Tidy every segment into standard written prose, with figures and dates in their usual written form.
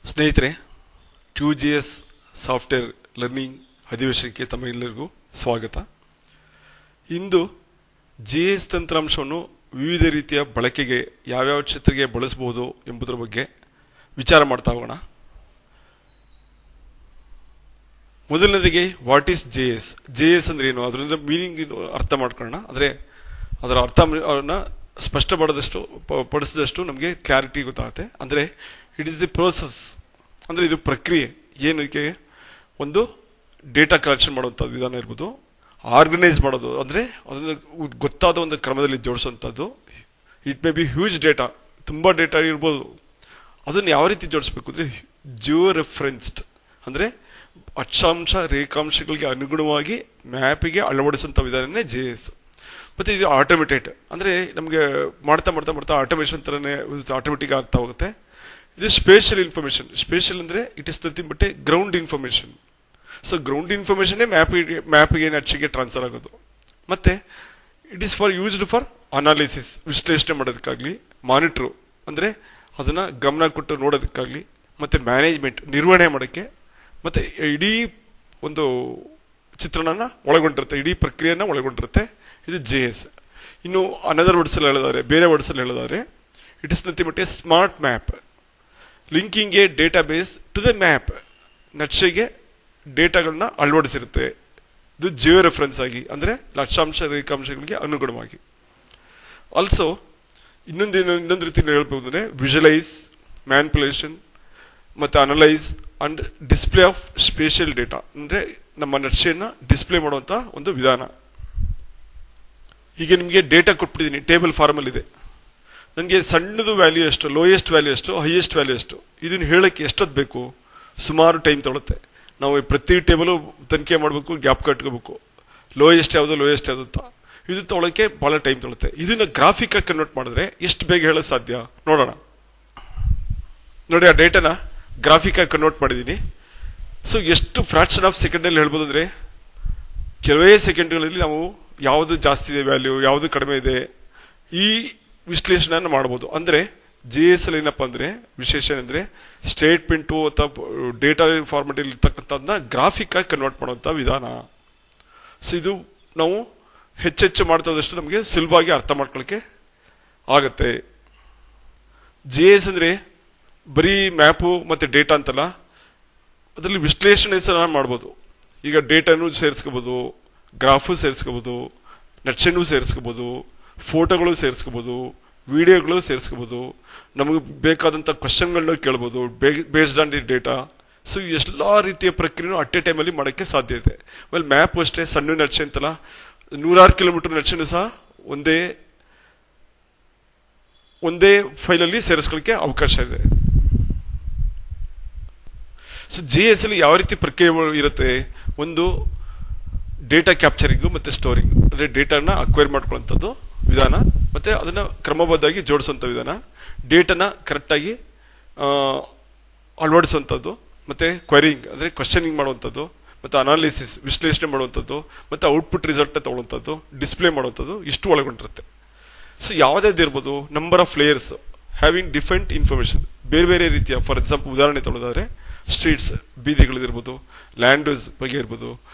ಸ್ನೇಹಿತರೆ, QGS software learning ಅಧಿವೇಶನಕ್ಕೆ ತಮ್ಮೆಲ್ಲರಿಗೂ ಸ್ವಾಗತ. ಇಂದು GIS ತಂತ್ರಾಂಶವನ್ನು ವಿವಿಧ ರೀತಿಯ ಬಳಕೆಗೆ ಯಾವ್ಯಾವ ಕ್ಷೇತ್ರಕ್ಕೆ ಬಳಸಬಹುದು ಎಂಬುದರ ಬಗ್ಗೆ ವಿಚಾರ ಮಾಡ್ತಾ ಹೋಗೋಣ. ಮೊದಲನೇದಾಗಿ ವಾಟ್ ಈಸ್ JIS? JIS ಅಂದ್ರೆ ಏನು, ಅದರಿಂದ ಮೀನಿಂಗ್ ಅರ್ಥ ಮಾಡ್ಕೊಳ್ಳೋಣ. ಆದರೆ ಅದರ ಅರ್ಥವನ್ನು ಪಡಿಸಿದಷ್ಟು ನಮಗೆ ಕ್ಲಾರಿಟಿ ಗೊತ್ತಾಗುತ್ತೆ. ಅಂದರೆ ಇಟ್ ಈಸ್ ದಿ ಪ್ರೋಸೆಸ್, ಅಂದರೆ ಇದು ಪ್ರಕ್ರಿಯೆ. ಏನಕ್ಕೆ ಒಂದು ಡೇಟಾ ಕಲೆಕ್ಷನ್ ಮಾಡುವಂಥ ವಿಧಾನ ಇರ್ಬೋದು, ಆರ್ಗನೈಸ್ ಮಾಡೋದು ಅಂದರೆ ಅದನ್ನು ಗೊತ್ತಾದ ಒಂದು ಕ್ರಮದಲ್ಲಿ ಜೋಡಿಸುವಂಥದ್ದು. It may be huge data, ತುಂಬ ಡೇಟಾ ಇರ್ಬೋದು. ಅದನ್ನು ಯಾವ ರೀತಿ ಜೋಡಿಸ್ಬೇಕು ಅಂದರೆ ಜಿಯೋ ರೆಫರೆನ್ಸ್ಡ್, ಅಂದರೆ ಅಕ್ಷಾಂಶ ರೇಖಾಂಶಗಳಿಗೆ ಅನುಗುಣವಾಗಿ ಮ್ಯಾಪಿಗೆ ಅಳವಡಿಸುವಂಥ ವಿಧಾನನೇ JIS. ಮತ್ತು ಇದು ಆಟೋಮೇಟೆಡ್, ಅಂದರೆ ನಮಗೆ ಮಾಡ್ತಾ ಮಾಡ್ತಾ ಮಾಡ್ತಾ ಆಟೋಮೇಷನ್ ಥರನೇ ಆಟೋಮೆಟಿಕ್ ಆಗ್ತಾ ಹೋಗುತ್ತೆ. ಇದು ಸ್ಪೇಷಿಯಲ್ ಇನ್ಫಾರ್ಮೇಷನ್. ಸ್ಪೇಷಿಯಲ್ ಅಂದರೆ it is nothing but ground information. So ground ಇನ್ಫಾರ್ಮೇಷನ್ನೇ ಮ್ಯಾಪಿಗೆ ನಕ್ಷೆಗೆ ಟ್ರಾನ್ಸ್ಫರ್ ಆಗೋದು. ಮತ್ತು it is used for analysis, ವಿಶ್ಲೇಷಣೆ ಮಾಡೋದಕ್ಕಾಗಲಿ, ಮಾನಿಟ್ರು ಅಂದರೆ ಅದನ್ನು ಗಮನ ಕೊಟ್ಟು ನೋಡೋದಕ್ಕಾಗಲಿ, ಮತ್ತು ಮ್ಯಾನೇಜ್ಮೆಂಟ್ ನಿರ್ವಹಣೆ ಮಾಡೋಕ್ಕೆ, ಮತ್ತು ಇಡೀ ಒಂದು ಚಿತ್ರಣನ ಒಳಗೊಂಡಿರುತ್ತೆ, ಇಡೀ ಪ್ರಕ್ರಿಯೆಯನ್ನು ಒಳಗೊಂಡಿರುತ್ತೆ. ಇದು JIS. ಇನ್ನು ಅನದರ್ ವರ್ಡ್ಸಲ್ಲಿ ಹೇಳಿದಾರೆ, ಬೇರೆ ವರ್ಡ್ಸಲ್ಲಿ ಹೇಳಿದಾರೆ, it is nothing but a smart map linking a database to the map. ನಕ್ಷೆಗೆ ಡೇಟಾಗಳನ್ನ ಅಳವಡಿಸಿರುತ್ತೆ. ಇದು ಜಿಯೋ ರೆಫರೆನ್ಸ್ ಆಗಿ, ಅಂದರೆ ಅಕ್ಷಾಂಶ ರೇಖಾಂಶಗಳಿಗೆ ಅನುಗುಣವಾಗಿ. ಆಲ್ಸೋ ಇನ್ನೊಂದು ರೀತಿಯಲ್ಲಿ ಹೇಳ್ಬೋದು ಅಂದರೆ ವಿಜುವಲೈಸ್, ಮ್ಯಾನಿಪುಲೇಷನ್ ಮತ್ತು analyse and display of spatial data, ಅಂದರೆ ನಮ್ಮ ನಕ್ಷೆಯನ್ನು ಡಿಸ್ಪ್ಲೇ ಮಾಡುವಂಥ ಒಂದು ವಿಧಾನ. ಈಗ ನಿಮಗೆ ಡೇಟಾ ಕೊಟ್ಬಿಟ್ಟಿದ್ದೀನಿ, ಟೇಬಲ್ ಫಾರ್ಮಲ್ಲಿ ಇದೆ. ನನಗೆ ಸಣ್ಣದು ವ್ಯಾಲ್ಯೂ ಎಷ್ಟು, ಲೋಯೆಸ್ಟ್ ವ್ಯಾಲ್ಯೂ ಎಷ್ಟು, ಹೈಯೆಸ್ಟ್ ವ್ಯಾಲ್ಯೂ ಎಷ್ಟು, ಇದನ್ನು ಹೇಳೋಕ್ಕೆ ಎಷ್ಟೊತ್ತು ಬೇಕು? ಸುಮಾರು ಟೈಮ್ ತೊಗೊಳುತ್ತೆ. ನಾವು ಪ್ರತಿ ಟೇಬಲು ತನಿಖೆ ಮಾಡಬೇಕು, ಗ್ಯಾಪ್ ಕಟ್ಕೋಬೇಕು, ಲೋಯೆಸ್ಟ್ ಯಾವುದು ಲೋಯೆಸ್ಟ್ ಯಾವುದು ಅಂತ. ಇದು ತೊಗೊಳಕ್ಕೆ ಭಾಳ ಟೈಮ್ ತೊಗೊಳುತ್ತೆ. ಇದನ್ನು ಗ್ರಾಫಿಕ್ ಆಗಿ ಕನ್ವರ್ಟ್ ಮಾಡಿದ್ರೆ ಎಷ್ಟು ಬೇಗ ಹೇಳೋದು ಸಾಧ್ಯ ನೋಡೋಣ. ನೋಡಿ, ಆ ಡೇಟಾನ ಗ್ರಾಫಿಕ್ ಆಗಿ ಕನ್ವರ್ಟ್ ಮಾಡಿದ್ದೀನಿ. ಸೊ ಎಷ್ಟು ಫ್ರಾಕ್ಷನ್ ಆಫ್ ಸೆಕೆಂಡಲ್ಲಿ ಹೇಳ್ಬೋದು ಅಂದರೆ ಕೆಲವೇ ಸೆಕೆಂಡ್ಗಳಲ್ಲಿ ನಾವು ಯಾವುದು ಜಾಸ್ತಿ ಇದೆ ವ್ಯಾಲ್ಯೂ, ಯಾವುದು ಕಡಿಮೆ ಇದೆ, ಈ ವಿಶ್ಲೇಷಣೆಯನ್ನು ಮಾಡ್ಬೋದು. ಅಂದರೆ JIS ಅಲ್ಲಿ ಏನಪ್ಪ ಅಂದರೆ ವಿಶೇಷ ಅಂದರೆ ಸ್ಟೇಟ್ಮೆಂಟು ಅಥವಾ ಡೇಟಾ ಫಾರ್ಮೆಟ್ ಇರ್ತಕ್ಕಂಥದ್ದನ್ನ ಗ್ರಾಫಿಕ್ ಆಗಿ ಕನ್ವರ್ಟ್ ಮಾಡುವಂಥ ವಿಧಾನ. ಸೊ ಇದು ನಾವು ಹೆಚ್ಚೆಚ್ಚು ಮಾಡ್ತಾದಷ್ಟು ನಮಗೆ ಸುಲಭವಾಗಿ ಅರ್ಥ ಮಾಡ್ಕೊಳ್ಳೋಕ್ಕೆ ಆಗತ್ತೆ. JIS ಅಂದರೆ ಬರೀ ಮ್ಯಾಪು ಮತ್ತು ಡೇಟಾ ಅಂತಲ್ಲ, ಅದರಲ್ಲಿ ವಿಶ್ಲೇಷಣೆ ಸಹ ಮಾಡ್ಬೋದು. ಈಗ ಡೇಟಾನು ಸೇರಿಸ್ಕೋಬೋದು, ಗ್ರಾಫು ಸೇರಿಸ್ಕೋಬೋದು, ನಕ್ಷೆನೂ ಸೇರಿಸ್ಕೋಬೋದು, ಫೋಟೋಗಳು ಸೇರಿಸ್ಕೋಬೋದು, ವಿಡಿಯೋಗಳು ಸೇರಿಸ್ಕೋಬೋದು, ನಮಗೆ ಬೇಕಾದಂಥ ಕ್ವಶನ್ಗಳನ್ನ ಕೇಳ್ಬೋದು based on the data. So ಎಲ್ಲ ರೀತಿಯ ಪ್ರಕ್ರಿಯೆನೂ ಅಟ್ ಎ ಟೈಮಲ್ಲಿ ಮಾಡೋಕ್ಕೆ ಸಾಧ್ಯ ಇದೆ. ಆಮೇಲೆ ಮ್ಯಾಪು ಅಷ್ಟೇ, ಸಣ್ಣ ನಕ್ಷೆ ಅಂತಲ್ಲ, 106 ಕಿಲೋಮೀಟರ್ ನಕ್ಷೆನೂ ಸಹ ಒಂದೇ ಫೈಲಲ್ಲಿ ಸೇರಿಸ್ಕೊಳ್ಳೋಕ್ಕೆ ಅವಕಾಶ ಇದೆ. ಸೊ JIS ಅಲ್ಲಿ ಯಾವ ರೀತಿ ಪ್ರಕ್ರಿಯೆ ಇರುತ್ತೆ? ಒಂದು ಡೇಟಾ ಕ್ಯಾಪ್ಚರಿಂಗು ಮತ್ತು ಸ್ಟೋರಿಂಗ್, ಅಂದರೆ ಡೇಟಾನ ಅಕ್ವೈರ್ ಮಾಡ್ಕೊಳ್ಳೋಂಥದ್ದು ವಿಧಾನ, ಮತ್ತು ಅದನ್ನು ಕ್ರಮಬದ್ಧವಾಗಿ ಜೋಡಿಸುವಂಥ ವಿಧಾನ, ಡೇಟಾನ ಕರೆಕ್ಟಾಗಿ ಅಳವಡಿಸುವಂಥದ್ದು, ಮತ್ತು ಕ್ವೈರಿಂಗ್ ಅಂದರೆ ಕ್ವಶನಿಂಗ್ ಮಾಡುವಂಥದ್ದು, ಮತ್ತು ಅನಾಲಿಸಿಸ್ ವಿಶ್ಲೇಷಣೆ ಮಾಡುವಂಥದ್ದು, ಮತ್ತು ಔಟ್ಪುಟ್ ರಿಸಲ್ಟ್ ತಗೊಳ್ಳುವಂಥದ್ದು, ಡಿಸ್ಪ್ಲೇ ಮಾಡುವಂಥದ್ದು, ಇಷ್ಟು ಒಳಗೊಂಡಿರುತ್ತೆ. ಸೊ ಯಾವುದಾದ್ರು ಇರ್ಬೋದು, number of layers having different information, ಬೇರೆ ಬೇರೆ ರೀತಿಯ. ಫಾರ್ ಎಕ್ಸಾಂಪಲ್ ಉದಾಹರಣೆ ತೊಗೊಳೋದಾದ್ರೆ ಸ್ಟ್ರೀಟ್ಸ್, ಬೀದಿಗಳಿರ್ಬೋದು, ಲ್ಯಾಂಡ್ ಯೂಸ್ ಬಗ್ಗೆ ಇರ್ಬೋದು,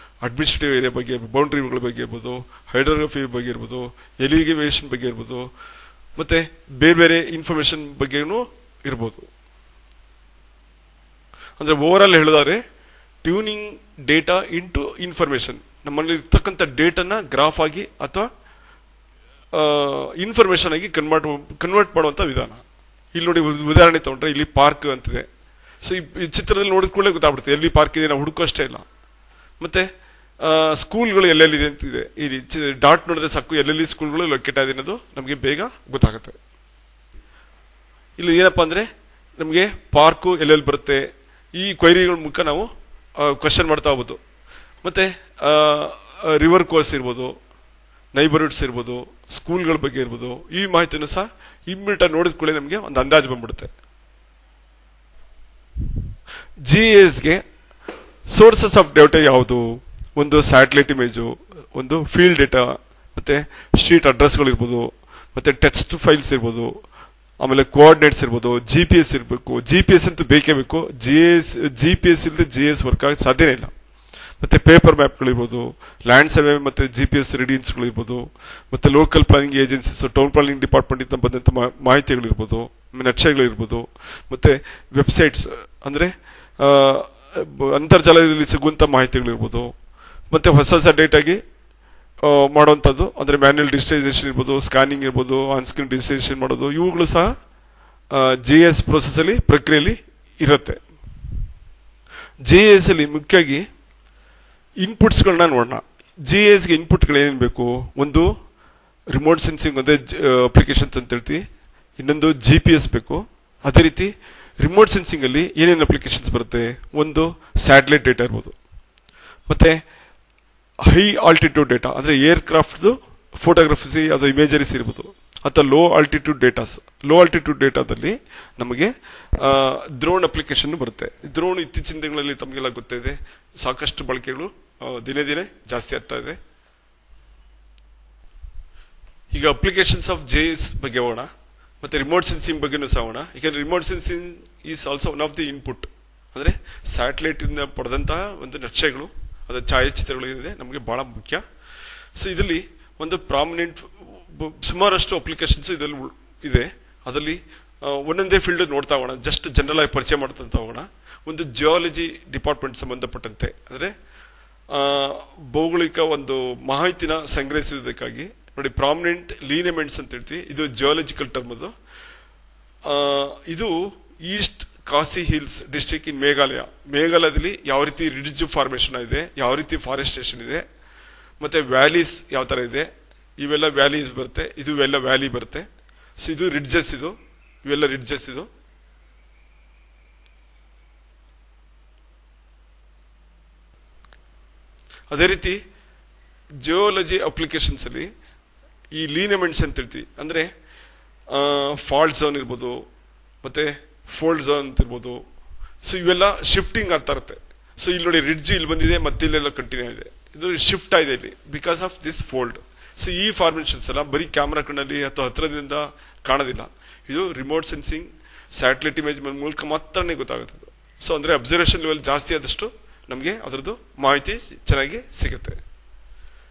ಅಡ್ಮಿನಿಸ್ಟ್ರೇಟಿವ್ ಏರಿಯಾ ಬಗ್ಗೆ, ಬೌಂಡ್ರಿಗಳ ಬಗ್ಗೆ ಇರ್ಬೋದು, ಹೈಡ್ರೋಗ್ರಫಿ ಬಗ್ಗೆ ಇರ್ಬೋದು, ಎಲಿಗೇಷನ್ ಬಗ್ಗೆ ಇರ್ಬೋದು, ಮತ್ತು ಬೇರೆ ಬೇರೆ ಇನ್ಫಾರ್ಮೇಷನ್ ಬಗ್ಗೆನೂ ಇರ್ಬೋದು. ಅಂದರೆ ಓವರ್ ಆಲ್ ಹೇಳಿದಾರೆ ಟ್ಯೂನಿಂಗ್ ಡೇಟಾ ಇಂಟು ಇನ್ಫಾರ್ಮೇಷನ್, ನಮ್ಮಲ್ಲಿ ಇರ್ತಕ್ಕಂಥ ಡೇಟಾನ ಗ್ರಾಫ್ ಆಗಿ ಅಥವಾ ಇನ್ಫಾರ್ಮೇಷನ್ ಆಗಿ ಕನ್ವರ್ಟ್ ಮಾಡುವಂಥ ವಿಧಾನ. ಇಲ್ಲಿ ನೋಡಿ, ಉದಾಹರಣೆ ತಗೊಂಡ್ರೆ ಇಲ್ಲಿ ಪಾರ್ಕ್ ಅಂತಿದೆ. ಸೊ ಈ ಚಿತ್ರದಲ್ಲಿ ನೋಡಿದ ಕೂಡಲೇ ಗೊತ್ತಾಗ್ಬಿಡುತ್ತೆ ಎಲ್ಲಿ ಪಾರ್ಕ್ ಇದೆ, ನಾವು ಹುಡುಕೋ ಅಷ್ಟೇ ಇಲ್ಲ. ಮತ್ತೆ ಸ್ಕೂಲ್ಗಳು ಎಲ್ಲೆಲ್ಲಿದೆ ಅಂತಿದೆ, ಇಲ್ಲಿ ಡಾಟ್ ನೋಡಿದ್ರೆ ಸಾಕು ಎಲ್ಲೆಲ್ಲಿ ಸ್ಕೂಲ್ಗಳು ಲೊಕೇಟ್ ಆಗಿದೆ ಅನ್ನೋದು ನಮಗೆ ಬೇಗ ಗೊತ್ತಾಗುತ್ತೆ. ಇಲ್ಲಿ ಏನಪ್ಪ ಅಂದರೆ ನಮಗೆ ಪಾರ್ಕು ಎಲ್ಲೆಲ್ಲಿ ಬರುತ್ತೆ, ಈ ಕ್ವೈರಿಗಳ ಮೂಲಕ ನಾವು ಕ್ವಶನ್ ಮಾಡ್ತಾ ಹೋಗ್ಬೋದು. ಮತ್ತು ರಿವರ್ ಕೋರ್ಸ್ ಇರ್ಬೋದು, ನೈಬರ್ಹುಡ್ಸ್ ಇರ್ಬೋದು, ಸ್ಕೂಲ್ಗಳ ಬಗ್ಗೆ ಇರ್ಬೋದು, ಈ ಮಾಹಿತಿನೂ ಸಹ ಇಮ್ಮಿಡಿಯೇಟ್ ನೋಡಿದ ಕೂಡಲೇ ನಮಗೆ ಒಂದು ಅಂದಾಜು ಬಂದ್ಬಿಡುತ್ತೆ. JISಗೆ ಸೋರ್ಸಸ್ ಆಫ್ ಡೇಟಾ ಯಾವುದು? ಒಂದು ಸ್ಯಾಟಲೈಟ್ ಇಮೇಜು, ಒಂದು ಫೀಲ್ಡ್ ಡೇಟಾ, ಮತ್ತು ಸ್ಟ್ರೀಟ್ ಅಡ್ರೆಸ್ಗಳಿರ್ಬೋದು, ಮತ್ತು ಟೆಕ್ಸ್ಟ್ ಫೈಲ್ಸ್ ಇರ್ಬೋದು, ಆಮೇಲೆ ಕೋಆರ್ಡಿನೇಟ್ಸ್ ಇರ್ಬೋದು, GPS ಇರಬೇಕು. GPS ಅಂತೂ ಬೇಕೇ ಬೇಕು. GPS ಇಲ್ಲದೆ GIS ವರ್ಕ್ ಆಗಕ್ಕೆ ಸಾಧ್ಯನೇ ಇಲ್ಲ. ಮತ್ತೆ ಪೇಪರ್ ಮ್ಯಾಪ್ಗಳಿರ್ಬೋದು, ಲ್ಯಾಂಡ್ ಸರ್ವೆ ಮತ್ತೆ GPS ರೀಡಿಂಗ್ಸ್ಗಳಿರ್ಬೋದು, ಮತ್ತೆ local planning agencies, town planning department ಇಂದ ಬಂದಂತ ಮಾಹಿತಿಗಳಿರ್ಬೋದು, ನಕ್ಷೆಗಳಿರ್ಬೋದು, ಮತ್ತೆ ವೆಬ್ಸೈಟ್ಸ್ ಅಂದ್ರೆ ಅಂತರ್ಜಾಲದಲ್ಲಿ ಸಿಗುವಂತ ಮಾಹಿತಿಗಳಿರ್ಬೋದು, ಮತ್ತೆ ಹೊಸ ಡೇಟಾಗಿ ಮಾಡುವಂಥದ್ದು ಅಂದ್ರೆ ಮ್ಯಾನ್ಯಲ್ ಡಿಜಿಟೈಸೇಷನ್ ಇರ್ಬೋದು, ಸ್ಕ್ಯಾನಿಂಗ್ ಇರ್ಬೋದು, ಆನ್ ಸ್ಕ್ರೀನ್ ಡಿಜಿಟೈಸೇಷನ್ ಮಾಡೋದು, ಇವುಗಳು ಸಹ GIS ಪ್ರೋಸೆಸ್ ಅಲ್ಲಿ ಪ್ರಕ್ರಿಯೆಯಲ್ಲಿ ಇರುತ್ತೆ. GIS ಅಲ್ಲಿ ಮುಖ್ಯವಾಗಿ ಇನ್ಪುಟ್ಸ್ಗಳನ್ನ ನೋಡೋಣ. GISಗೆ ಇನ್ಪುಟ್ಗಳು ಏನೇನು ಬೇಕು? ಒಂದು ರಿಮೋಟ್ ಸೆನ್ಸಿಂಗ್ ಅಂದ್ರೆ ಅಪ್ಲಿಕೇಶನ್ಸ್ ಅಂತ ಹೇಳ್ತೀವಿ, ಇನ್ನೊಂದು GPS ಬೇಕು. ಅದೇ ರೀತಿ ರಿಮೋಟ್ ಸೆನ್ಸಿಂಗ್ ಅಲ್ಲಿ ಏನೇನು ಅಪ್ಲಿಕೇಶನ್ಸ್ ಬರುತ್ತೆ? ಒಂದು ಸ್ಯಾಟಲೈಟ್ ಡೇಟಾ ಇರ್ಬೋದು, ಮತ್ತೆ ಹೈ ಆಲ್ಟಿಟ್ಯೂಡ್ ಡೇಟಾ ಅಂದ್ರೆ ಏರ್ ಕ್ರಾಫ್ಟ್ ಫೋಟೋಗ್ರಫಿ ಅದು ಇಮೇಜರೀಸ್ ಇರ್ಬೋದು, ಅಥವಾ low altitude datas. Low altitude ಡೇಟಾದಲ್ಲಿ ನಮಗೆ ಡ್ರೋನ್ ಅಪ್ಲಿಕೇಶನ್ ಬರುತ್ತೆ. ಡ್ರೋನ್ ಇತ್ತೀಚಿನ ದಿನಗಳಲ್ಲಿ ತಮಗೆಲ್ಲ ಗೊತ್ತಿದೆ, ಸಾಕಷ್ಟು ಬಳಕೆಗಳು ದಿನೇ ದಿನೇ ಜಾಸ್ತಿ ಆಗ್ತಾ ಇದೆ. ಈಗ ಅಪ್ಲಿಕೇಶನ್ಸ್ ಆಫ್ GIS ಬಗ್ಗೆ ಹೋಗೋಣ, ಮತ್ತೆ ರಿಮೋಟ್ ಸೆನ್ಸಿಂಗ್ ಬಗ್ಗೆನೂ ಸಹ ಹೋಗೋಣ. ಯಾಕಂದ್ರೆ remote sensing is also one of the input. ಅಂದ್ರೆ ಸ್ಯಾಟಲೈಟ್ ಇಂದ ಪಡೆದಂತಹ ಒಂದು ನಕ್ಷೆಗಳು, ಅದರ ಛಾಯಾಚಿತ್ರಗಳು ಇದೆ ನಮಗೆ ಬಹಳ ಮುಖ್ಯ. ಸೊ ಇದರಲ್ಲಿ ಒಂದು ಪ್ರಾಮಿನೆಂಟ್ ಸುಮಾರಷ್ಟು ಅಪ್ಲಿಕೇಶನ್ಸ್ ಇದರಲ್ಲಿ ಇದೆ. ಅದರಲ್ಲಿ ಒಂದೊಂದೇ ಫೀಲ್ಡ್ ನೋಡ್ತಾ ಹೋಗೋಣ, ಜಸ್ಟ್ ಜನರಲ್ ಆಗಿ ಪರಿಚಯ ಮಾಡ್ತಾ ಹೋಗೋಣ. ಒಂದು ಜಿಯಾಲಜಿ ಡಿಪಾರ್ಟ್ಮೆಂಟ್ ಸಂಬಂಧಪಟ್ಟಂತೆ ಅಂದ್ರೆ ಭೌಗೋಳಿಕ ಒಂದು ಮಾಹಿತಿನ ಸಂಗ್ರಹಿಸುವುದಕ್ಕಾಗಿ ನೋಡಿ, ಪ್ರಾಮಿನೆಂಟ್ ಲೀನಿಮೆಂಟ್ಸ್ ಅಂತ ಹೇಳ್ತೀವಿ. ಇದು ಜಿಯಾಲಜಿಕಲ್ ಟರ್ಮ್. ಅದು ಇದು ಈಸ್ಟ್ ಕಾಸಿ ಹಿಲ್ಸ್ ಡಿಸ್ಟ್ರಿಕ್ಟ್ ಇನ್ ಮೇಘಾಲಯದಲ್ಲಿ ಯಾವ ರೀತಿ ರಿಡ್ಜ್ ಫಾರ್ಮೇಶನ್ ಇದೆ, ಯಾವ ರೀತಿ ಫಾರೆಸ್ಟೇಷನ್ ಇದೆ, ಮತ್ತೆ ವ್ಯಾಲೀಸ್ ಯಾವ ತರ ಇದೆ, ಇವೆಲ್ಲ ವ್ಯಾಲೀಸ್ ಬರುತ್ತೆ, ಇದು ಎಲ್ಲ ವ್ಯಾಲಿ ಬರುತ್ತೆ. ಸೊ ಇದು ರಿಡ್ಜಸ್, ಇವೆಲ್ಲ ರಿಡ್ಜಸ್. ಇದು ಅದೇ ರೀತಿ ಜಿಯೋಲಜಿ ಅಪ್ಲಿಕೇಶನ್ಸ್ ಅಲ್ಲಿ ಈ ಲೀನಿಮೆಂಟ್ಸ್ ಅಂತ ಹೇಳ್ತೀವಿ. ಅಂದ್ರೆ ಫಾಲ್ಟ್ ಝೋನ್ ಇರ್ಬೋದು, ಮತ್ತೆ ಫೋಲ್ಡ್ ಝೋನ್ ಅಂತ ಇರ್ಬೋದು. ಸೊ ಇವೆಲ್ಲ ಶಿಫ್ಟಿಂಗ್ ಆಗ್ತಾ ಇರುತ್ತೆ. ಸೊ ಇಲ್ಲಿ ನೋಡಿ, ರಿಡ್ಜ್ ಇಲ್ಲಿ ಬಂದಿದೆ, ಮತ್ತೆ ಇಲ್ಲೆಲ್ಲ ಕಂಟಿನ್ಯೂ ಇದೆ, ಇದು ಶಿಫ್ಟ್ ಆಗಿದೆ ಇಲ್ಲಿ because of this fold. So ಈ ಫಾರ್ಮೇಶನ್ಸ್ ಎಲ್ಲ ಬರೀ ಕ್ಯಾಮ್ರಾ ಕಣ್ಣಲ್ಲಿ ಅಥವಾ ಹತ್ರದಿಂದ ಕಾಣೋದಿಲ್ಲ. ಇದು ರಿಮೋಟ್ ಸೆನ್ಸಿಂಗ್ ಸ್ಯಾಟಲೈಟ್ ಇಮೇಜ್ ಮೂಲಕ ಮಾತ್ರನೇ ಗೊತ್ತಾಗುತ್ತೆ. ಸೊ ಅಂದ್ರೆ ಅಬ್ಸರ್ವೇಷನ್ ಲೆವೆಲ್ ಜಾಸ್ತಿ ಆದಷ್ಟು ನಮಗೆ ಅದರದ್ದು ಮಾಹಿತಿ ಚೆನ್ನಾಗಿ ಸಿಗುತ್ತೆ.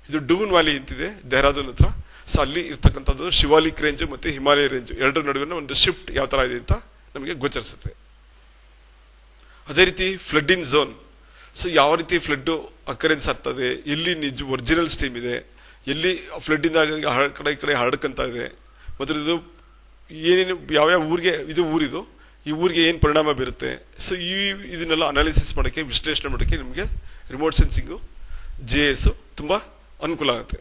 ಇದು ಡೂನ್ ವ್ಯಾಲಿ ಅಂತಿದೆ ಡೆಹ್ರಾಡೂನ್ ಹತ್ರ. ಸೊ ಅಲ್ಲಿ ಇರ್ತಕ್ಕಂಥದ್ದು ಶಿವಾಲಿಕ್ ರೇಂಜ್ ಮತ್ತೆ ಹಿಮಾಲಯ ರೇಂಜ್ ಎರಡರ ನಡುವಿನ ಒಂದು ಶಿಫ್ಟ್ ಯಾವ ತರ ಇದೆ ಅಂತ ನಮಗೆ ಗೋಚರಿಸುತ್ತೆ. ಅದೇ ರೀತಿ ಫ್ಲಡ್ ಇನ್ ಝೋನ್. ಸೊ ಯಾವ ರೀತಿ ಫ್ಲಡ್ ಅಕರೆನ್ಸ್ ಆಗ್ತದೆ, ಎಲ್ಲಿ ನಿಜ ಒರಿಜಿನಲ್ ಸ್ಟ್ರೀಮ್ ಇದೆ, ಎಲ್ಲಿ ಫ್ಲಡ್ ಇಂದ ಕಡೆ ಈ ಕಡೆ ಹರಡ್ಕಂತ ಇದೆ, ಮತ್ತೆ ಇದು ಏನೇನು ಯಾವ್ಯಾವ ಊರಿಗೆ, ಇದು ಊರಿದು ಈ ಊರಿಗೆ ಏನ್ ಪರಿಣಾಮ ಬೀರುತ್ತೆ. ಸೊ ಇದನ್ನೆಲ್ಲ ಅನಾಲಿಸಿಸ್ ಮಾಡೋಕ್ಕೆ, ವಿಶ್ಲೇಷಣೆ ಮಾಡೋಕ್ಕೆ ನಿಮಗೆ ರಿಮೋಟ್ ಸೆನ್ಸಿಂಗು GIS ತುಂಬಾ ಅನುಕೂಲ ಆಗುತ್ತೆ.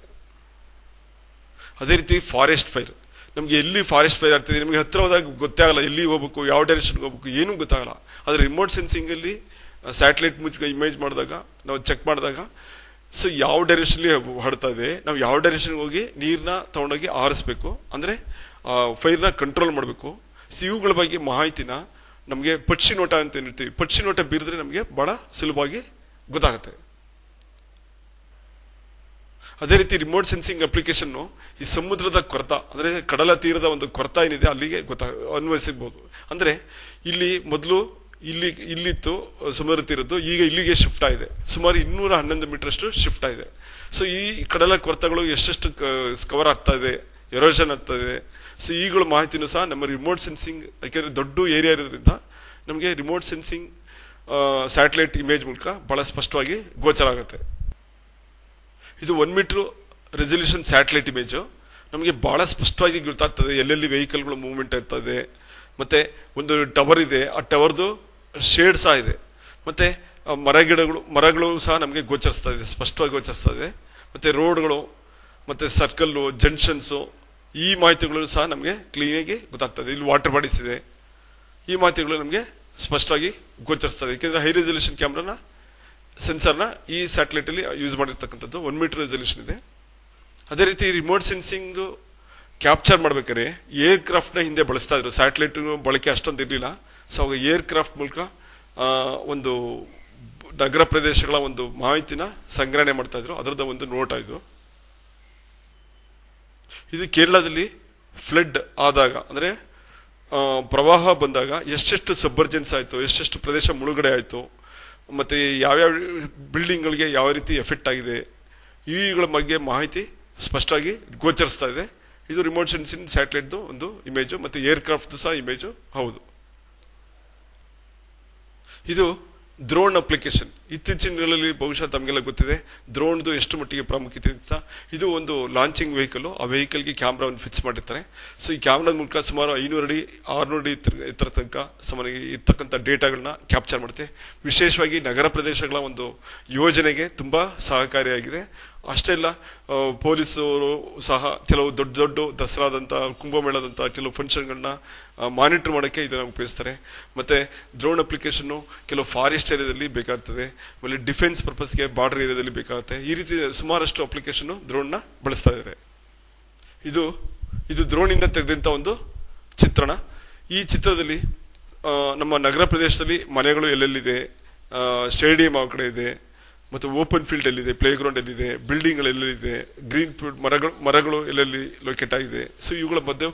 ಅದೇ ರೀತಿ ಫಾರೆಸ್ಟ್ ಫೈರ್. ನಮ್ಗೆ ಎಲ್ಲಿ ಫಾರೆಸ್ಟ್ ಫೈರ್ ಆಗ್ತದೆ ನಿಮಗೆ ಹತ್ರ ಹೋದಾಗ ಗೊತ್ತೇ ಆಗಲ್ಲ, ಎಲ್ಲಿ ಹೋಗ್ಬೇಕು, ಯಾವ ಡೈರೆಕ್ಷನ್ಗೆ ಹೋಗ್ಬೇಕು ಏನೂ ಗೊತ್ತಾಗಲ್ಲ. ಆದ್ರೆ ರಿಮೋಟ್ ಸೆನ್ಸಿಂಗ್ ಅಲ್ಲಿ ಸ್ಯಾಟಲೈಟ್ ಮುಚ್ಚ ಇಮೇಜ್ ಮಾಡಿದಾಗ, ನಾವು ಚೆಕ್ ಮಾಡಿದಾಗ, ಸೊ ಯಾವ ಡೈರೆಕ್ಷನ್ ಹರಡ್ತಾ ಇದೆ, ನಾವು ಯಾವ ಡೈರೆಕ್ಷನ್ ಹೋಗಿ ನೀರ್ನ ತಗೊಂಡೋಗಿ ಆರಿಸ್ಬೇಕು, ಅಂದ್ರೆ ಫೈರ್ನ ಕಂಟ್ರೋಲ್ ಮಾಡಬೇಕು. ಸೊ ಇವುಗಳ ಬಗ್ಗೆ ಮಾಹಿತಿನ ನಮಗೆ ಪಕ್ಷಿ ನೋಟ ಅಂತ ಏನಿರ್ತೀವಿ, ಪಕ್ಷಿ ನೋಟ ಬೀರಿದ್ರೆ ನಮಗೆ ಬಹಳ ಸುಲಭವಾಗಿ ಗೊತ್ತಾಗುತ್ತೆ. ಅದೇ ರೀತಿ ರಿಮೋಟ್ ಸೆನ್ಸಿಂಗ್ ಅಪ್ಲಿಕೇಶನ್ ಈ ಸಮುದ್ರದ ಕೊರೆತ ಅಂದ್ರೆ ಕಡಲ ತೀರದ ಒಂದು ಕೊರೆತ ಏನಿದೆ ಅಲ್ಲಿಗೆ ಅನ್ವಯಿಸಬಹುದು. ಅಂದ್ರೆ ಇಲ್ಲಿ ಮೊದಲು ಇಲ್ಲಿತ್ತು ಸಮುದ್ರ ತೀರದ್ದು, ಈಗ ಇಲ್ಲಿಗೆ ಶಿಫ್ಟ್ ಆಗಿದೆ, ಸುಮಾರು 211 ಮೀಟರ್ ಅಷ್ಟು ಶಿಫ್ಟ್ ಆಗಿದೆ. ಸೊ ಈ ಕಡಲ ಕೊರೆತಗಳು ಎಷ್ಟೆಷ್ಟು ಕವರ್ ಆಗ್ತಾ ಇದೆ, ಎರೋಷನ್ ಆಗ್ತಾ ಇದೆ. ಸೊ ಈಗಳ ಮಾಹಿತಿನೂ ಸಹ ನಮ್ಮ ರಿಮೋಟ್ ಸೆನ್ಸಿಂಗ್, ಯಾಕೆಂದ್ರೆ ದೊಡ್ಡ ಏರಿಯಾ ಇರೋದ್ರಿಂದ ನಮಗೆ ರಿಮೋಟ್ ಸೆನ್ಸಿಂಗ್ ಸ್ಯಾಟಲೈಟ್ ಇಮೇಜ್ ಮೂಲಕ ಬಹಳ ಸ್ಪಷ್ಟವಾಗಿ ಗೋಚರ ಆಗುತ್ತೆ. ಇದು 1 ಮೀಟರ್ ರೆಸಲ್ಯೂಷನ್ ಸ್ಯಾಟಲೈಟ್ ಇಮೇಜ್ ನಮಗೆ ಬಹಳ ಸ್ಪಷ್ಟವಾಗಿ ಗೊತ್ತಾಗ್ತದೆ ಎಲ್ಲೆಲ್ಲಿ ವೆಹಿಕಲ್ಗಳು ಮೂವ್ಮೆಂಟ್ ಇರ್ತದೆ. ಮತ್ತೆ ಒಂದು ಟವರ್ ಇದೆ, ಆ ಟವರ್ದು ಶೇಡ್ ಸಹ ಇದೆ, ಮತ್ತೆ ಮರಗಳು ಸಹ ನಮಗೆ ಗೋಚರಿಸ್ತಾ ಇದೆ, ಸ್ಪಷ್ಟವಾಗಿ ಗೋಚರಿಸ್ತಾ ಇದೆ. ಮತ್ತೆ ರೋಡ್ಗಳು, ಮತ್ತೆ ಸರ್ಕಲ್, ಜಂಕ್ಷನ್ಸ್, ಈ ಮಾಹಿತಿಗಳು ಸಹ ನಮಗೆ ಕ್ಲೀನ್ ಆಗಿ ಗೊತ್ತಾಗ್ತದೆ. ಇಲ್ಲಿ ವಾಟರ್ ಬಾಡೀಸ್ ಇದೆ, ಈ ಮಾಹಿತಿಗಳು ನಮಗೆ ಸ್ಪಷ್ಟವಾಗಿ ಗೋಚರಿಸ್ತದೆ. ಯಾಕೆಂದ್ರೆ ಹೈ ರೆಸಲ್ಯೂಷನ್ ಕ್ಯಾಮ್ರಾನ ಸೆನ್ಸರ್ನ ಈ ಸ್ಯಾಟಲೈಟ್ ಅಲ್ಲಿ ಯೂಸ್ ಮಾಡಿರ್ತಕ್ಕಂಥದ್ದು 1 ಮೀಟರ್ ರೆಸಲ್ಯೂಷನ್ ಇದೆ. ಅದೇ ರೀತಿ ರಿಮೋಟ್ ಸೆನ್ಸಿಂಗ್ ಕ್ಯಾಪ್ಚರ್ ಮಾಡ್ಬೇಕಾದ್ರೆ ಏರ್ ಕ್ರಾಫ್ಟ್ ನ ಹಿಂದೆ ಬಳಸ್ತಾ ಇದ್ರು, ಸ್ಯಾಟಲೈಟ್ ಬಳಕೆ ಅಷ್ಟೊಂದು ಇರಲಿಲ್ಲ. ಸೊ ಅವಾಗ ಏರ್ ಕ್ರಾಫ್ಟ್ ಮೂಲಕ ಒಂದು ನಗರ ಪ್ರದೇಶಗಳ ಒಂದು ಮಾಹಿತಿನ ಸಂಗ್ರಹಣೆ ಮಾಡ್ತಾ ಇದ್ರು, ಅದರದ ಒಂದು ನೋಟ ಇದು. ಇದು ಕೇರಳದಲ್ಲಿ ಫ್ಲಡ್ ಆದಾಗ, ಅಂದ್ರೆ ಪ್ರವಾಹ ಬಂದಾಗ ಎಷ್ಟೆಷ್ಟು ಸಬ್ಮರ್ಜೆನ್ಸ್ ಆಯಿತು, ಎಷ್ಟೆಷ್ಟು ಪ್ರದೇಶ ಮುಳುಗಡೆ ಆಯಿತು, ಮತ್ತು ಯಾವ್ಯಾವ ಬಿಲ್ಡಿಂಗ್ಗಳಿಗೆ ಯಾವ ರೀತಿ ಎಫೆಕ್ಟ್ ಆಗಿದೆ, ಇವುಗಳ ಬಗ್ಗೆ ಮಾಹಿತಿ ಸ್ಪಷ್ಟವಾಗಿ ಗೋಚರಿಸ್ತಾ ಇದೆ. ಇದು ರಿಮೋಟ್ ಸೆನ್ಸಿಂಗ್ ಸ್ಯಾಟಲೈಟ್ದು ಒಂದು ಇಮೇಜು, ಮತ್ತು ಏರ್ಕ್ರಾಫ್ಟ್ದು ಸಹ ಇಮೇಜು ಹೌದು. ಇದು ಡ್ರೋನ್ ಅಪ್ಲಿಕೇಶನ್. ಇತ್ತೀಚಿನ ದಿನಗಳಲ್ಲಿ ಬಹುಶಃ ತಮಗೆಲ್ಲ ಗೊತ್ತಿದೆ ಡ್ರೋನ್ದು ಎಷ್ಟು ಮಟ್ಟಿಗೆ ಪ್ರಾಮುಖ್ಯತೆ ಅಂತ. ಇದು ಒಂದು ಲಾಂಚಿಂಗ್ ವೆಹಿಕಲ್. ಆ ವೆಹಿಕಲ್ಗೆ ಕ್ಯಾಮ್ರಾವನ್ನು ಫಿಕ್ಸ್ ಮಾಡಿರ್ತಾರೆ. ಸೊ ಈ ಕ್ಯಾಮ್ರಾದ ಮೂಲಕ ಸುಮಾರು 500 ಅಡಿ 600 ಅಡಿ ಎತ್ತರ ತನಕ ಸುಮಾರು ಇರ್ತಕ್ಕಂಥ ಡೇಟಾಗಳನ್ನ ಕ್ಯಾಪ್ಚರ್ ಮಾಡುತ್ತೆ. ವಿಶೇಷವಾಗಿ ನಗರ ಪ್ರದೇಶಗಳ ಒಂದು ಯೋಜನೆಗೆ ತುಂಬಾ ಸಹಕಾರಿಯಾಗಿದೆ. ಅಷ್ಟೇ ಇಲ್ಲ, ಪೊಲೀಸರು ಸಹ ಕೆಲವು ದೊಡ್ಡ ದೊಡ್ಡ ದಸರಾದಂಥ, ಕುಂಭಮೇಳದಂಥ ಕೆಲವು ಫಂಕ್ಷನ್ಗಳನ್ನ ಮಾನಿಟರ್ ಮಾಡೋಕ್ಕೆ ಇದನ್ನು ಉಪಯೋಗಿಸ್ತಾರೆ. ಮತ್ತೆ ಡ್ರೋನ್ ಅಪ್ಲಿಕೇಶನ್ ಕೆಲವು ಫಾರೆಸ್ಟ್ ಏರಿಯಾದಲ್ಲಿ ಬೇಕಾಗ್ತದೆ, ಆಮೇಲೆ ಡಿಫೆನ್ಸ್ ಪರ್ಪಸ್ಗೆ ಬಾರ್ಡರ್ ಏರಿಯಾದಲ್ಲಿ ಬೇಕಾಗುತ್ತೆ. ಈ ರೀತಿ ಸುಮಾರಷ್ಟು ಅಪ್ಲಿಕೇಶನ್ ಡ್ರೋನ್ನ ಬಳಸ್ತಾ ಇದ್ದಾರೆ. ಇದು ಡ್ರೋನಿಂದ ತೆಗೆದಂಥ ಒಂದು ಚಿತ್ರಣ. ಈ ಚಿತ್ರದಲ್ಲಿ ನಮ್ಮ ನಗರ ಪ್ರದೇಶದಲ್ಲಿ ಮನೆಗಳು ಎಲ್ಲೆಲ್ಲಿದೆ, ಸ್ಟೇಡಿಯಂ ಆ ಕಡೆ ಇದೆ, ಮತ್ತು ಓಪನ್ ಫೀಲ್ಡ್ ಎಲ್ಲಿದೆ, ಪ್ಲೇ ಗ್ರೌಂಡ್ ಎಲ್ಲಿದೆ, ಬಿಲ್ಡಿಂಗ್ಗಳು ಎಲ್ಲೆಲ್ಲಿದೆ, ಗ್ರೀನ್ ಫೀಲ್ಡ್ ಮರಗಳು ಎಲ್ಲೆಲ್ಲಿ ಲೊಕೇಟ್ ಆಗಿದೆ. ಸೊ ಇವುಗಳ ಮಧ್ಯೆ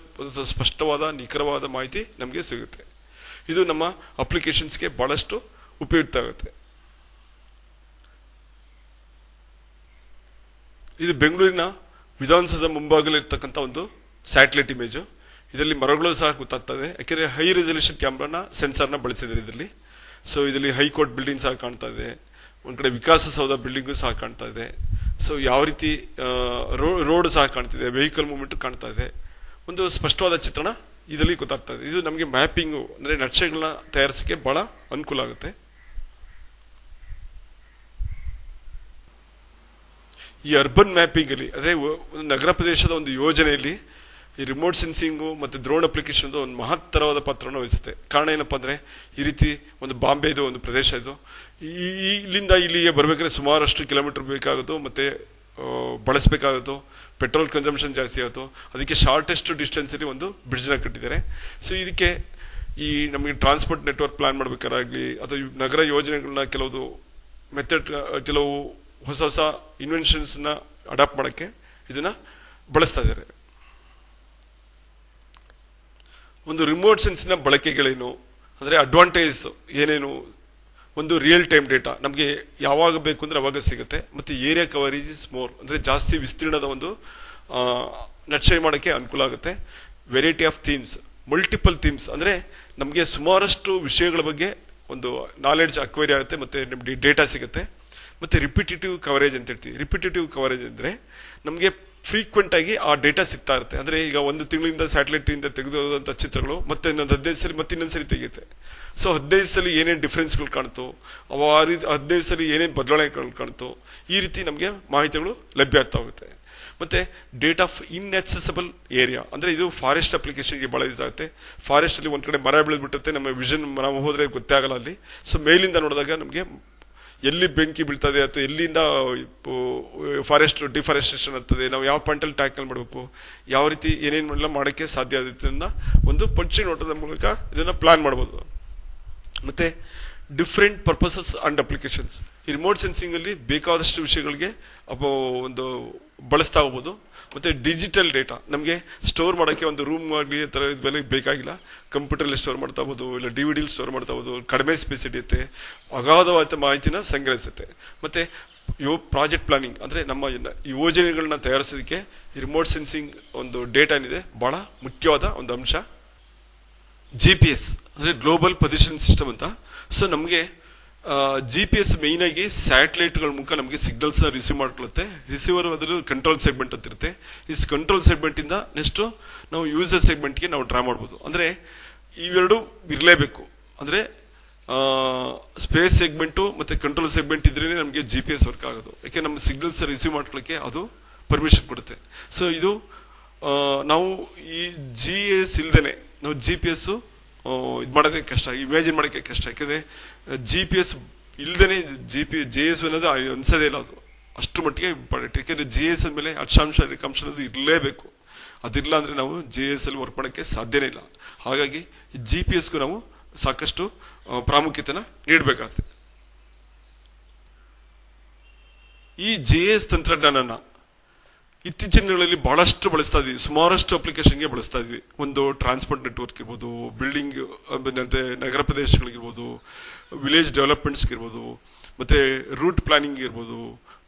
ಸ್ಪಷ್ಟವಾದ ನಿಖರವಾದ ಮಾಹಿತಿ ನಮಗೆ ಸಿಗುತ್ತೆ. ಇದು ನಮ್ಮ ಅಪ್ಲಿಕೇಶನ್ಸ್ಗೆ ಬಹಳಷ್ಟು ಉಪಯುಕ್ತ ಆಗುತ್ತೆ. ಇದು ಬೆಂಗಳೂರಿನ ವಿಧಾನಸೌಧದ ಮುಂಭಾಗದಲ್ಲಿರ್ತಕ್ಕಂಥ ಒಂದು ಸ್ಯಾಟಲೈಟ್ ಇಮೇಜು. ಇದರಲ್ಲಿ ಮರಗಳು ಸಹ ಗೊತ್ತಾಗ್ತದೆ, ಯಾಕೆಂದ್ರೆ ಹೈ ರೆಸಲ್ಯೂಷನ್ ಕ್ಯಾಮ್ರಾನ ಸೆನ್ಸಾರ್ನ ಬಳಸಿದ್ದಾರೆ ಇದರಲ್ಲಿ. ಸೊ ಇದರಲ್ಲಿ ಹೈಕೋರ್ಟ್ ಬಿಲ್ಡಿಂಗ್ ಸಹ ಕಾಣ್ತಾ ಇದೆ, ಒಂದ್ ಕಡೆ ವಿಕಾಸಸೌಧ ಬಿಲ್ಡಿಂಗು ಸಹ ಕಾಣ್ತಾ ಇದೆ. ಸೊ ಯಾವ ರೀತಿ ರೋಡ್ ಸಹ ಕಾಣ್ತಿದೆ, ವೆಹಿಕಲ್ ಮೂವ್ಮೆಂಟ್ ಕಾಣ್ತಾ ಇದೆ. ಒಂದು ಸ್ಪಷ್ಟವಾದ ಚಿತ್ರಣ ಇದರಲ್ಲಿ ಗೊತ್ತಾಗ್ತಾ ಇದೆ. ಇದು ನಮಗೆ ಮ್ಯಾಪಿಂಗು ಅಂದ್ರೆ ನಕ್ಷೆಗಳನ್ನ ತಯಾರಿಸಕ್ಕೆ ಬಹಳ ಅನುಕೂಲ ಆಗುತ್ತೆ. ಈ ಅರ್ಬನ್ ಮ್ಯಾಪಿಂಗ್ ಅಲ್ಲಿ ಅಂದ್ರೆ ನಗರ ಪ್ರದೇಶದ ಒಂದು ಯೋಜನೆಯಲ್ಲಿ ಈ ರಿಮೋಟ್ ಸೆನ್ಸಿಂಗು ಮತ್ತು ಡ್ರೋನ್ ಅಪ್ಲಿಕೇಶನ್ ಒಂದು ಮಹತ್ತರವಾದ ಪಾತ್ರವನ್ನು ವಹಿಸುತ್ತೆ. ಕಾರಣ ಏನಪ್ಪಾ ಅಂದ್ರೆ, ಈ ರೀತಿ ಒಂದು ಬಾಂಬೆ ಇದು ಒಂದು ಪ್ರದೇಶ ಇದು, ಇಲ್ಲಿಂದ ಇಲ್ಲಿಗೆ ಬರ್ಬೇಕಾದ್ರೆ ಸುಮಾರಷ್ಟು ಕಿಲೋಮೀಟರ್ ಬೇಕಾಗೋದು, ಮತ್ತೆ ಬಳಸಬೇಕಾಗೋದು, ಪೆಟ್ರೋಲ್ ಕನ್ಸಂಪ್ಷನ್ ಜಾಸ್ತಿ ಆಗೋದು. ಅದಕ್ಕೆ ಶಾರ್ಟೆಸ್ಟ್ ಡಿಸ್ಟೆನ್ಸ್ ಅಲ್ಲಿ ಒಂದು ಬ್ರಿಡ್ಜ್ ನ ಕಟ್ಟಿದ್ದಾರೆ. ಸೊ ಇದಕ್ಕೆ ಈ ನಮಗೆ ಟ್ರಾನ್ಸ್ಪೋರ್ಟ್ ನೆಟ್ವರ್ಕ್ ಪ್ಲಾನ್ ಮಾಡ್ಬೇಕಾರಾಗ್ಲಿ ಅಥವಾ ನಗರ ಯೋಜನೆಗಳನ್ನ ಕೆಲವು ಹೊಸ ಇನ್ವೆನ್ಷನ್ಸ್ ನ ಅಡಾಪ್ಟ್ ಮಾಡಕ್ಕೆ ಇದನ್ನ ಬಳಸ್ತಾ ಇದ್ದಾರೆ. ಒಂದು ರಿಮೋಟ್ ಸೆನ್ಸಿನ ಬಳಕೆಗಳೇನು ಅಂದ್ರೆ ಅಡ್ವಾಂಟೇಜ್ ಏನೇನು, ಒಂದು ರಿಯಲ್ ಟೈಮ್ ಡೇಟಾ ನಮಗೆ ಯಾವಾಗ ಬೇಕು ಅಂದ್ರೆ ಅವಾಗ ಸಿಗುತ್ತೆ. ಮತ್ತೆ ಏರಿಯಾ ಕವರೇಜ್ ಇಸ್ ಮೋರ್ ಅಂದ್ರೆ ಜಾಸ್ತಿ ವಿಸ್ತೀರ್ಣದ ಒಂದು ನಕ್ಷೆ ಮಾಡೋಕ್ಕೆ ಅನುಕೂಲ ಆಗುತ್ತೆ. Variety of themes, multiple themes ಅಂದ್ರೆ ನಮಗೆ ಸುಮಾರಷ್ಟು ವಿಷಯಗಳ ಬಗ್ಗೆ ಒಂದು ನಾಲೆಡ್ಜ್ ಅಕ್ವೈರಿ ಆಗುತ್ತೆ, ಮತ್ತೆ ನಿಮ್ಗೆ ಡೇಟಾ ಸಿಗುತ್ತೆ. ಮತ್ತೆ ರಿಪಿಟೇಟಿವ್ ಕವರೇಜ್ ಅಂತ ಹೇಳ್ತೀವಿ. ರಿಪಿಟೇಟಿವ್ ಕವರೇಜ್ ಅಂದ್ರೆ ನಮಗೆ ಫ್ರೀಕ್ವೆಂಟ್ ಆಗಿ ಆ ಡೇಟಾ ಸಿಗ್ತಾ ಇರುತ್ತೆ. ಅಂದ್ರೆ ಈಗ ಒಂದು ತಿಂಗಳಿಂದ ಸ್ಯಾಟಲೈಟ್ ಇಂದ ತೆಗೆದುದಂತ ಚಿತ್ರಗಳು ಮತ್ತೆ ಇನ್ನೊಂದು 15 ಸಲ ಮತ್ತೆ ಇನ್ನೊಂದ್ಸರಿ ತೆಗೆಯುತ್ತೆ. ಸೊ 15 ಸಲ ಏನೇನು ಡಿಫ್ರೆನ್ಸ್ಗಳು ಕಾಣ್ತು, 15 ಸಲ ಏನೇನು ಬದಲಾವಣೆಗಳು ಕಾಣ್ತು, ಈ ರೀತಿ ನಮಗೆ ಮಾಹಿತಿಗಳು ಲಭ್ಯ ಆಗ್ತಾ ಹೋಗುತ್ತೆ. ಮತ್ತೆ ಡೇಟಾ ಆಫ್ ಇನ್ಆಕ್ಸೆಸಿಬಲ್ ಏರಿಯಾ ಅಂದ್ರೆ ಇದು ಫಾರೆಸ್ಟ್ ಅಪ್ಲಿಕೇಶನ್ಗೆ ಬಹಳ ಯೂಸ್ ಆಗುತ್ತೆ. ಫಾರೆಸ್ಟ್ ಅಲ್ಲಿ ಒಂದ್ ಕಡೆ ಮರ ಬೆಳೆದ್ಬಿಟ್ಟುತ್ತೆ, ನಮ್ಮ ವಿಷನ್ ನಾವು ಹೋದ್ರೆ ಗೊತ್ತೇ ಆಗಲ್ಲ ಅಲ್ಲಿ. ಸೊ ಮೇಲಿಂದ ನೋಡಿದಾಗ ನಮಗೆ ಎಲ್ಲಿ ಬೆಂಕಿ ಬೀಳ್ತದೆ ಅಥವಾ ಎಲ್ಲಿಂದ ಫಾರೆಸ್ಟ್ ಡಿಫಾರೆಸ್ಟೇಷನ್ ಆಗ್ತದೆ, ನಾವು ಯಾವ ಪಾಯಿಂಟಲ್ಲಿ ಟ್ಯಾಕಲ್ ಮಾಡಬೇಕು, ಯಾವ ರೀತಿ ಏನೇನೆಲ್ಲ ಮಾಡೋಕ್ಕೆ ಸಾಧ್ಯ ಆಗುತ್ತೆ ಒಂದು ಪಕ್ಷಿ ನೋಟದ ಮೂಲಕ ಇದನ್ನ ಪ್ಲಾನ್ ಮಾಡಬಹುದು. ಮತ್ತೆ ಡಿಫ್ರೆಂಟ್ ಪರ್ಪಸಸ್ ಅಂಡ್ ಅಪ್ಲಿಕೇಶನ್ಸ್, ಈ ರಿಮೋಟ್ ಸೆನ್ಸಿಂಗ್ ಅಲ್ಲಿ ಬೇಕಾದಷ್ಟು ವಿಷಯಗಳಿಗೆ ಒಂದು ಬಳಸ್ತಾ ಹೋಗ್ಬೋದು. ಮತ್ತೆ ಡಿಜಿಟಲ್ ಡೇಟಾ ನಮಗೆ ಸ್ಟೋರ್ ಮಾಡೋಕ್ಕೆ ಒಂದು ರೂಮ್ ಆಗಲಿ ತರ ಬೆಲೆ ಬೇಕಾಗಿಲ್ಲ, ಕಂಪ್ಯೂಟರ್ ಸ್ಟೋರ್ ಮಾಡ್ತಾ ಹೋಗ್ಬೋದು, ಇಲ್ಲ DVD ಸ್ಟೋರ್ ಮಾಡ್ತಾ ಹೋಗ್ಬೋದು, ಕಡಿಮೆ ಸ್ಪೇಸ್ ಹಿಡಿಯುತ್ತೆ, ಅಗಾಧವಾದ ಮಾಹಿತಿನ ಸಂಗ್ರಹಿಸುತ್ತೆ. ಮತ್ತೆ ಪ್ರಾಜೆಕ್ಟ್ ಪ್ಲಾನಿಂಗ್ ಅಂದ್ರೆ ನಮ್ಮ ಯೋಜನೆಗಳನ್ನ ತಯಾರಿಸೋದಕ್ಕೆ ಈ ರಿಮೋಟ್ ಸೆನ್ಸಿಂಗ್ ಒಂದು ಡೇಟಾ ಏನಿದೆ ಬಹಳ ಮುಖ್ಯವಾದ ಒಂದು ಅಂಶ. GPS ಅಂದ್ರೆ ಗ್ಲೋಬಲ್ ಪೊಸಿಷನ್ ಸಿಸ್ಟಮ್ ಅಂತ. ಸೊ ನಮಗೆ GPS ಮೇನ್ ಆಗಿ ಸ್ಯಾಟಲೈಟ್ ಗಳ ಮೂಲಕ ನಮಗೆ ಸಿಗ್ನಲ್ಸ್ ರಿಸೀವ್ ಮಾಡ್ಕೊಳ್ಳುತ್ತೆ. ರಿಸೀವರ್ ಅದರಲ್ಲಿ ಕಂಟ್ರೋಲ್ ಸೆಗ್ಮೆಂಟ್ ಅಂತ ಇರುತ್ತೆ. ಈ ಕಂಟ್ರೋಲ್ ಸೆಗ್ಮೆಂಟ್ ಇಂದ ನೆಕ್ಸ್ಟ್ ನಾವು ಯೂಸರ್ ಸೆಗ್ಮೆಂಟ್ ಗೆ ನಾವು ಡ್ರಾ ಮಾಡಬಹುದು. ಅಂದ್ರೆ ಇವೆರಡು ಇರಲೇಬೇಕು. ಅಂದ್ರೆ ಸ್ಪೇಸ್ ಸೆಗ್ಮೆಂಟ್ ಮತ್ತೆ ಕಂಟ್ರೋಲ್ ಸೆಗ್ಮೆಂಟ್ ಇದ್ರೇನೆ ನಮಗೆ GPS ವರ್ಕ್ ಆಗೋದು. ಯಾಕೆ ನಮ್ಮ ಸಿಗ್ನಲ್ಸ್ ರಿಸೀವ್ ಮಾಡ್ಕೊಳ್ಳಕ್ಕೆ ಅದು ಪರ್ಮಿಷನ್ ಕೊಡುತ್ತೆ. ಸೊ ಇದು ನಾವು ಈ GS ಇಲ್ದೇನೆ ನಾವು GPS ಇದು ಮಾಡೋದೇ ಕಷ್ಟ, ಇಮ್ಯಾಜಿನ್ ಮಾಡೋಕ್ಕೆ ಕಷ್ಟ. ಯಾಕಂದ್ರೆ GPS ಇಲ್ದೇನೆ JS ಅನ್ನೋದು ಅನ್ಸೋದೇ ಇಲ್ಲ, ಅದು ಅಷ್ಟು ಮಟ್ಟಿಗೆ ಇಂಪಾರ್ಟೆಂಟ್. ಯಾಕಂದ್ರೆ JS ಅಂದ್ಮೇಲೆ ಅಕ್ಷಾಂಶ ರೇಖಾಂಶ ಅನ್ನೋದು ಇರಲೇಬೇಕು. ಅದಿಲ್ಲ ಅಂದ್ರೆ ನಾವು JS ಅಲ್ಲಿ ವರ್ಕ್ ಮಾಡೋಕ್ಕೆ ಸಾಧ್ಯನೇ ಇಲ್ಲ. ಹಾಗಾಗಿ GPS ನಾವು ಸಾಕಷ್ಟು ಪ್ರಾಮುಖ್ಯತೆನ ನೀಡಬೇಕಾಗುತ್ತೆ. ಈ JS ತಂತ್ರಜ್ಞಾನನ ಇತ್ತೀಚಿನ ದಿನಗಳಲ್ಲಿ ಬಹಳಷ್ಟು ಬಳಸ್ತಾ ಇದ್ವಿ, ಸುಮಾರಷ್ಟು ಅಪ್ಲಿಕೇಶನ್ಗೆ ಬಳಸ್ತಾ ಇದ್ವಿ. ಒಂದು ಟ್ರಾನ್ಸ್ಪೋರ್ಟ್ ನೆಟ್ವರ್ಕ್ ಇರ್ಬೋದು, ಬಿಲ್ಡಿಂಗ್ ಮತ್ತೆ ನಗರ ಪ್ರದೇಶಗಳಿಗಿರ್ಬೋದು, ವಿಲೇಜ್ ಡೆವಲಪ್ಮೆಂಟ್ಸ್ಗೆ ಇರ್ಬೋದು, ಮತ್ತೆ ರೂಟ್ ಪ್ಲಾನಿಂಗ್ ಇರ್ಬೋದು,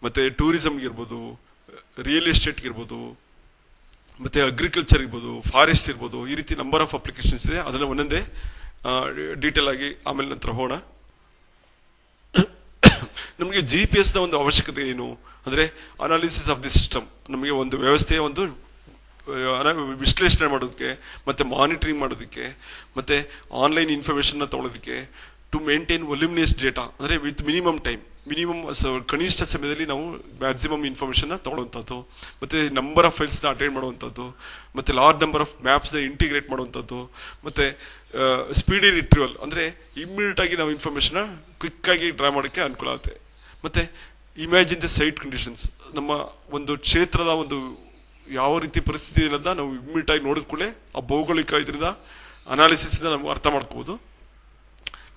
ಮತ್ತೆ ಟೂರಿಸಂಗೆ ಇರ್ಬೋದು, ರಿಯಲ್ ಎಸ್ಟೇಟ್ಗೆ ಇರ್ಬೋದು, ಮತ್ತೆ ಅಗ್ರಿಕಲ್ಚರ್ ಇರ್ಬೋದು, ಫಾರೆಸ್ಟ್ ಇರ್ಬೋದು. ಈ ರೀತಿ ನಂಬರ್ ಆಫ್ ಅಪ್ಲಿಕೇಶನ್ಸ್ ಇದೆ. ಅದನ್ನ ಒಂದೊಂದೇ ಡೀಟೇಲ್ ಆಗಿ ಆಮೇಲೆ ನಂತರ ಹೋಗೋಣ. ನಮಗೆ GPS ನ ಒಂದು ಅವಶ್ಯಕತೆ ಏನು ಅಂದ್ರೆ ಅನಾಲಿಸಿಸ್ ಆಫ್ ದಿ ಸಿಸ್ಟಮ್. ನಮಗೆ ಒಂದು ವ್ಯವಸ್ಥೆಯ ಒಂದು ವಿಶ್ಲೇಷಣೆ ಮಾಡೋದಕ್ಕೆ, ಮತ್ತೆ ಮಾನಿಟರಿಂಗ್ ಮಾಡೋದಕ್ಕೆ, ಮತ್ತೆ ಆನ್ಲೈನ್ ಇನ್ಫಾರ್ಮೇಶನ್ ತಗೊಳ್ಳೋದಕ್ಕೆ, ಟು ಮೇಂಟೈನ್ ವೊಲ್ಯೂಮಿನಿಯಸ್ ಡೇಟಾ ಅಂದ್ರೆ ವಿತ್ ಮಿನಿಮಮ್ ಟೈಮ್, ಕನಿಷ್ಠ ಸಮಯದಲ್ಲಿ ನಾವು ಮ್ಯಾಕ್ಸಿಮಮ್ ಇನ್ಫಾರ್ಮೇಶನ್ ತಗೊಳ್ಳುವಂಥದ್ದು, ಮತ್ತೆ ನಂಬರ್ ಆಫ್ ಫೈಲ್ಸ್ ನ ಅಟೆಂಡ್ ಮಾಡುವಂಥದ್ದು, ಮತ್ತೆ ಲಾರ್ಜ್ ನಂಬರ್ ಆಫ್ ಮ್ಯಾಪ್ಸ್ ನ ಇಂಟಿಗ್ರೇಟ್ ಮಾಡುವಂಥದ್ದು, ಮತ್ತೆ ಸ್ಪೀಡಿ ರಿಟ್ರೀವಲ್ ಅಂದ್ರೆ ಇಮಿಡಿಯೇಟ್ ಆಗಿ ನಾವು ಇನ್ಫಾರ್ಮೇಶನ್ ಕ್ವಿಕ್ ಆಗಿ ಡ್ರಾ ಮಾಡೋಕ್ಕೆ ಅನುಕೂಲ ಆಗುತ್ತೆ. ಮತ್ತೆ ಇಮ್ಯಾಜಿನ್ ದ ಸೈಟ್ ಕಂಡೀಷನ್ಸ್, ನಮ್ಮ ಒಂದು ಕ್ಷೇತ್ರದ ಒಂದು ಯಾವ ರೀತಿ ಪರಿಸ್ಥಿತಿ ಅನ್ನೋದನ್ನ ನಾವು ಇಮಿಡಿಯೇಟ್ ಆಗಿ ನೋಡಿದ ಕೂಡಲೇ ಆ ಭೌಗೋಳಿಕ ಇದರಿಂದ ಅನಾಲಿಸಿಸ್ ನಾವು ಅರ್ಥ ಮಾಡ್ಕೋಬಹುದು.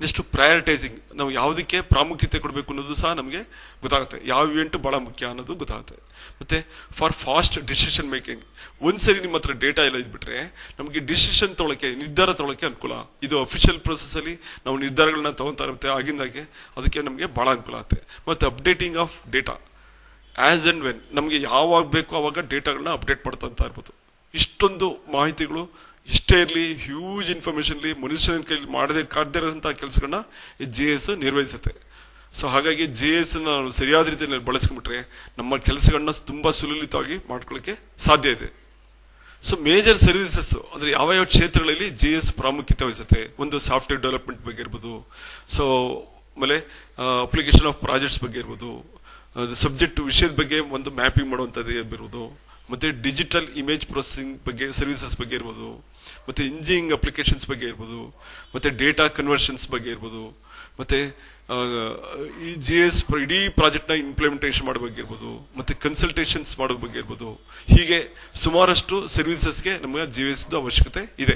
ನೆಕ್ಸ್ಟ್ ಪ್ರಯಾರಿಟೈಸಿಂಗ್, ನಾವು ಯಾವುದಕ್ಕೆ ಪ್ರಾಮುಖ್ಯತೆ ಕೊಡಬೇಕು ಅನ್ನೋದು ಸಹ ನಮಗೆ ಗೊತ್ತಾಗುತ್ತೆ, ಯಾವ ಇವೆಂಟ್ ಬಹಳ ಮುಖ್ಯ ಅನ್ನೋದು ಗೊತ್ತಾಗುತ್ತೆ. ಮತ್ತೆ ಫಾರ್ ಫಾಸ್ಟ್ ಡಿಸಿಷನ್ ಮೇಕಿಂಗ್, ಒಂದ್ಸರಿ ನಿಮ್ಮ ಹತ್ರ ಡೇಟಾ ಎಲ್ಲ ಇದ್ಬಿಟ್ರೆ ನಮಗೆ ಡಿಸಿಷನ್ ತೊಗೊಳಕ್ಕೆ, ನಿರ್ಧಾರ ತೊಗೊಳಕ್ಕೆ ಅನುಕೂಲ. ಇದು ಅಫಿಷಿಯಲ್ ಪ್ರೋಸೆಸ್ ಅಲ್ಲಿ ನಾವು ನಿರ್ಧಾರಗಳನ್ನ ತಗೊಂತಾ ಇರುತ್ತೆ ಆಗಿಂದಾಗೆ, ಅದಕ್ಕೆ ನಮಗೆ ಬಹಳ ಅನುಕೂಲ ಆಗುತ್ತೆ. ಮತ್ತೆ updating of data as and when, ನಮಗೆ ಯಾವಾಗ ಬೇಕು ಅವಾಗ ಡೇಟಾಗಳನ್ನ ಅಪ್ಡೇಟ್ ಮಾಡ್ತಾ ಇರ್ಬೋದು. ಇಷ್ಟೊಂದು ಮಾಹಿತಿಗಳು ಇಷ್ಟೇ ಇರಲಿ, ಹ್ಯೂಜ್ ಇನ್ಫಾರ್ಮೇಶನ್ ಇರಲಿ, ಮನುಷ್ಯನ ಕೈಲಿ ಕಾಡದೇ ಇರೋಂತಹ ಕೆಲಸಗಳನ್ನ GIS ನಿರ್ವಹಿಸುತ್ತೆ. ಸೊ ಹಾಗಾಗಿ GIS ನಾವು ಸರಿಯಾದ ರೀತಿಯಲ್ಲಿ ಬಳಸ್ಕೊಂಡ್ಬಿಟ್ರೆ ನಮ್ಮ ಕೆಲಸಗಳನ್ನ ತುಂಬಾ ಸುಲಲಿತವಾಗಿ ಮಾಡ್ಕೊಳ್ಳಿಕ್ಕೆ ಸಾಧ್ಯ ಇದೆ. ಸೊ ಮೇಜರ್ ಸರ್ವಿಸಸ್ ಅಂದ್ರೆ ಯಾವ ಯಾವ ಕ್ಷೇತ್ರಗಳಲ್ಲಿ GIS ಪ್ರಾಮುಖ್ಯತೆ ವಹಿಸುತ್ತೆ. ಒಂದು ಸಾಫ್ಟ್ವೇರ್ ಡೆವಲಪ್ಮೆಂಟ್ ಬಗ್ಗೆ ಇರ್ಬೋದು, ಸೊ ಆಮೇಲೆ ಅಪ್ಲಿಕೇಶನ್ ಆಫ್ ಪ್ರಾಜೆಕ್ಟ್ಸ್ ಬಗ್ಗೆ ಇರ್ಬೋದು, ಸಬ್ಜೆಕ್ಟ್ ವಿಷಯದ ಬಗ್ಗೆ ಒಂದು ಮ್ಯಾಪಿಂಗ್ ಮಾಡುವಂತದ್ದು ಇರ್ಬೋದು, ಮತ್ತೆ ಡಿಜಿಟಲ್ ಇಮೇಜ್ ಪ್ರೊಸೆಸಿಂಗ್ ಬಗ್ಗೆ ಸರ್ವಿಸಸ್ ಬಗ್ಗೆ ಇರ್ಬೋದು, ಮತ್ತೆ ಇಂಜಿನಿಯರಿಂಗ್ ಅಪ್ಲಿಕೇಶನ್ಸ್ ಬಗ್ಗೆ ಇರ್ಬೋದು, ಮತ್ತೆ ಡೇಟಾ ಕನ್ವರ್ಷನ್ಸ್ ಬಗ್ಗೆ ಇರ್ಬೋದು, ಮತ್ತೆ ಈ GIS ಇಡೀ ಪ್ರಾಜೆಕ್ಟ್ ನ ಇಂಪ್ಲಿಮೆಂಟೇಷನ್ ಮಾಡೋ ಬಗ್ಗೆ ಇರ್ಬೋದು, ಮತ್ತೆ ಕನ್ಸಲ್ಟೇಷನ್ಸ್ ಮಾಡೋ ಬಗ್ಗೆ ಇರ್ಬೋದು. ಹೀಗೆ ಸುಮಾರಷ್ಟು ಸರ್ವಿಸಸ್ಗೆ ನಮಗೆ GIS ಅವಶ್ಯಕತೆ ಇದೆ.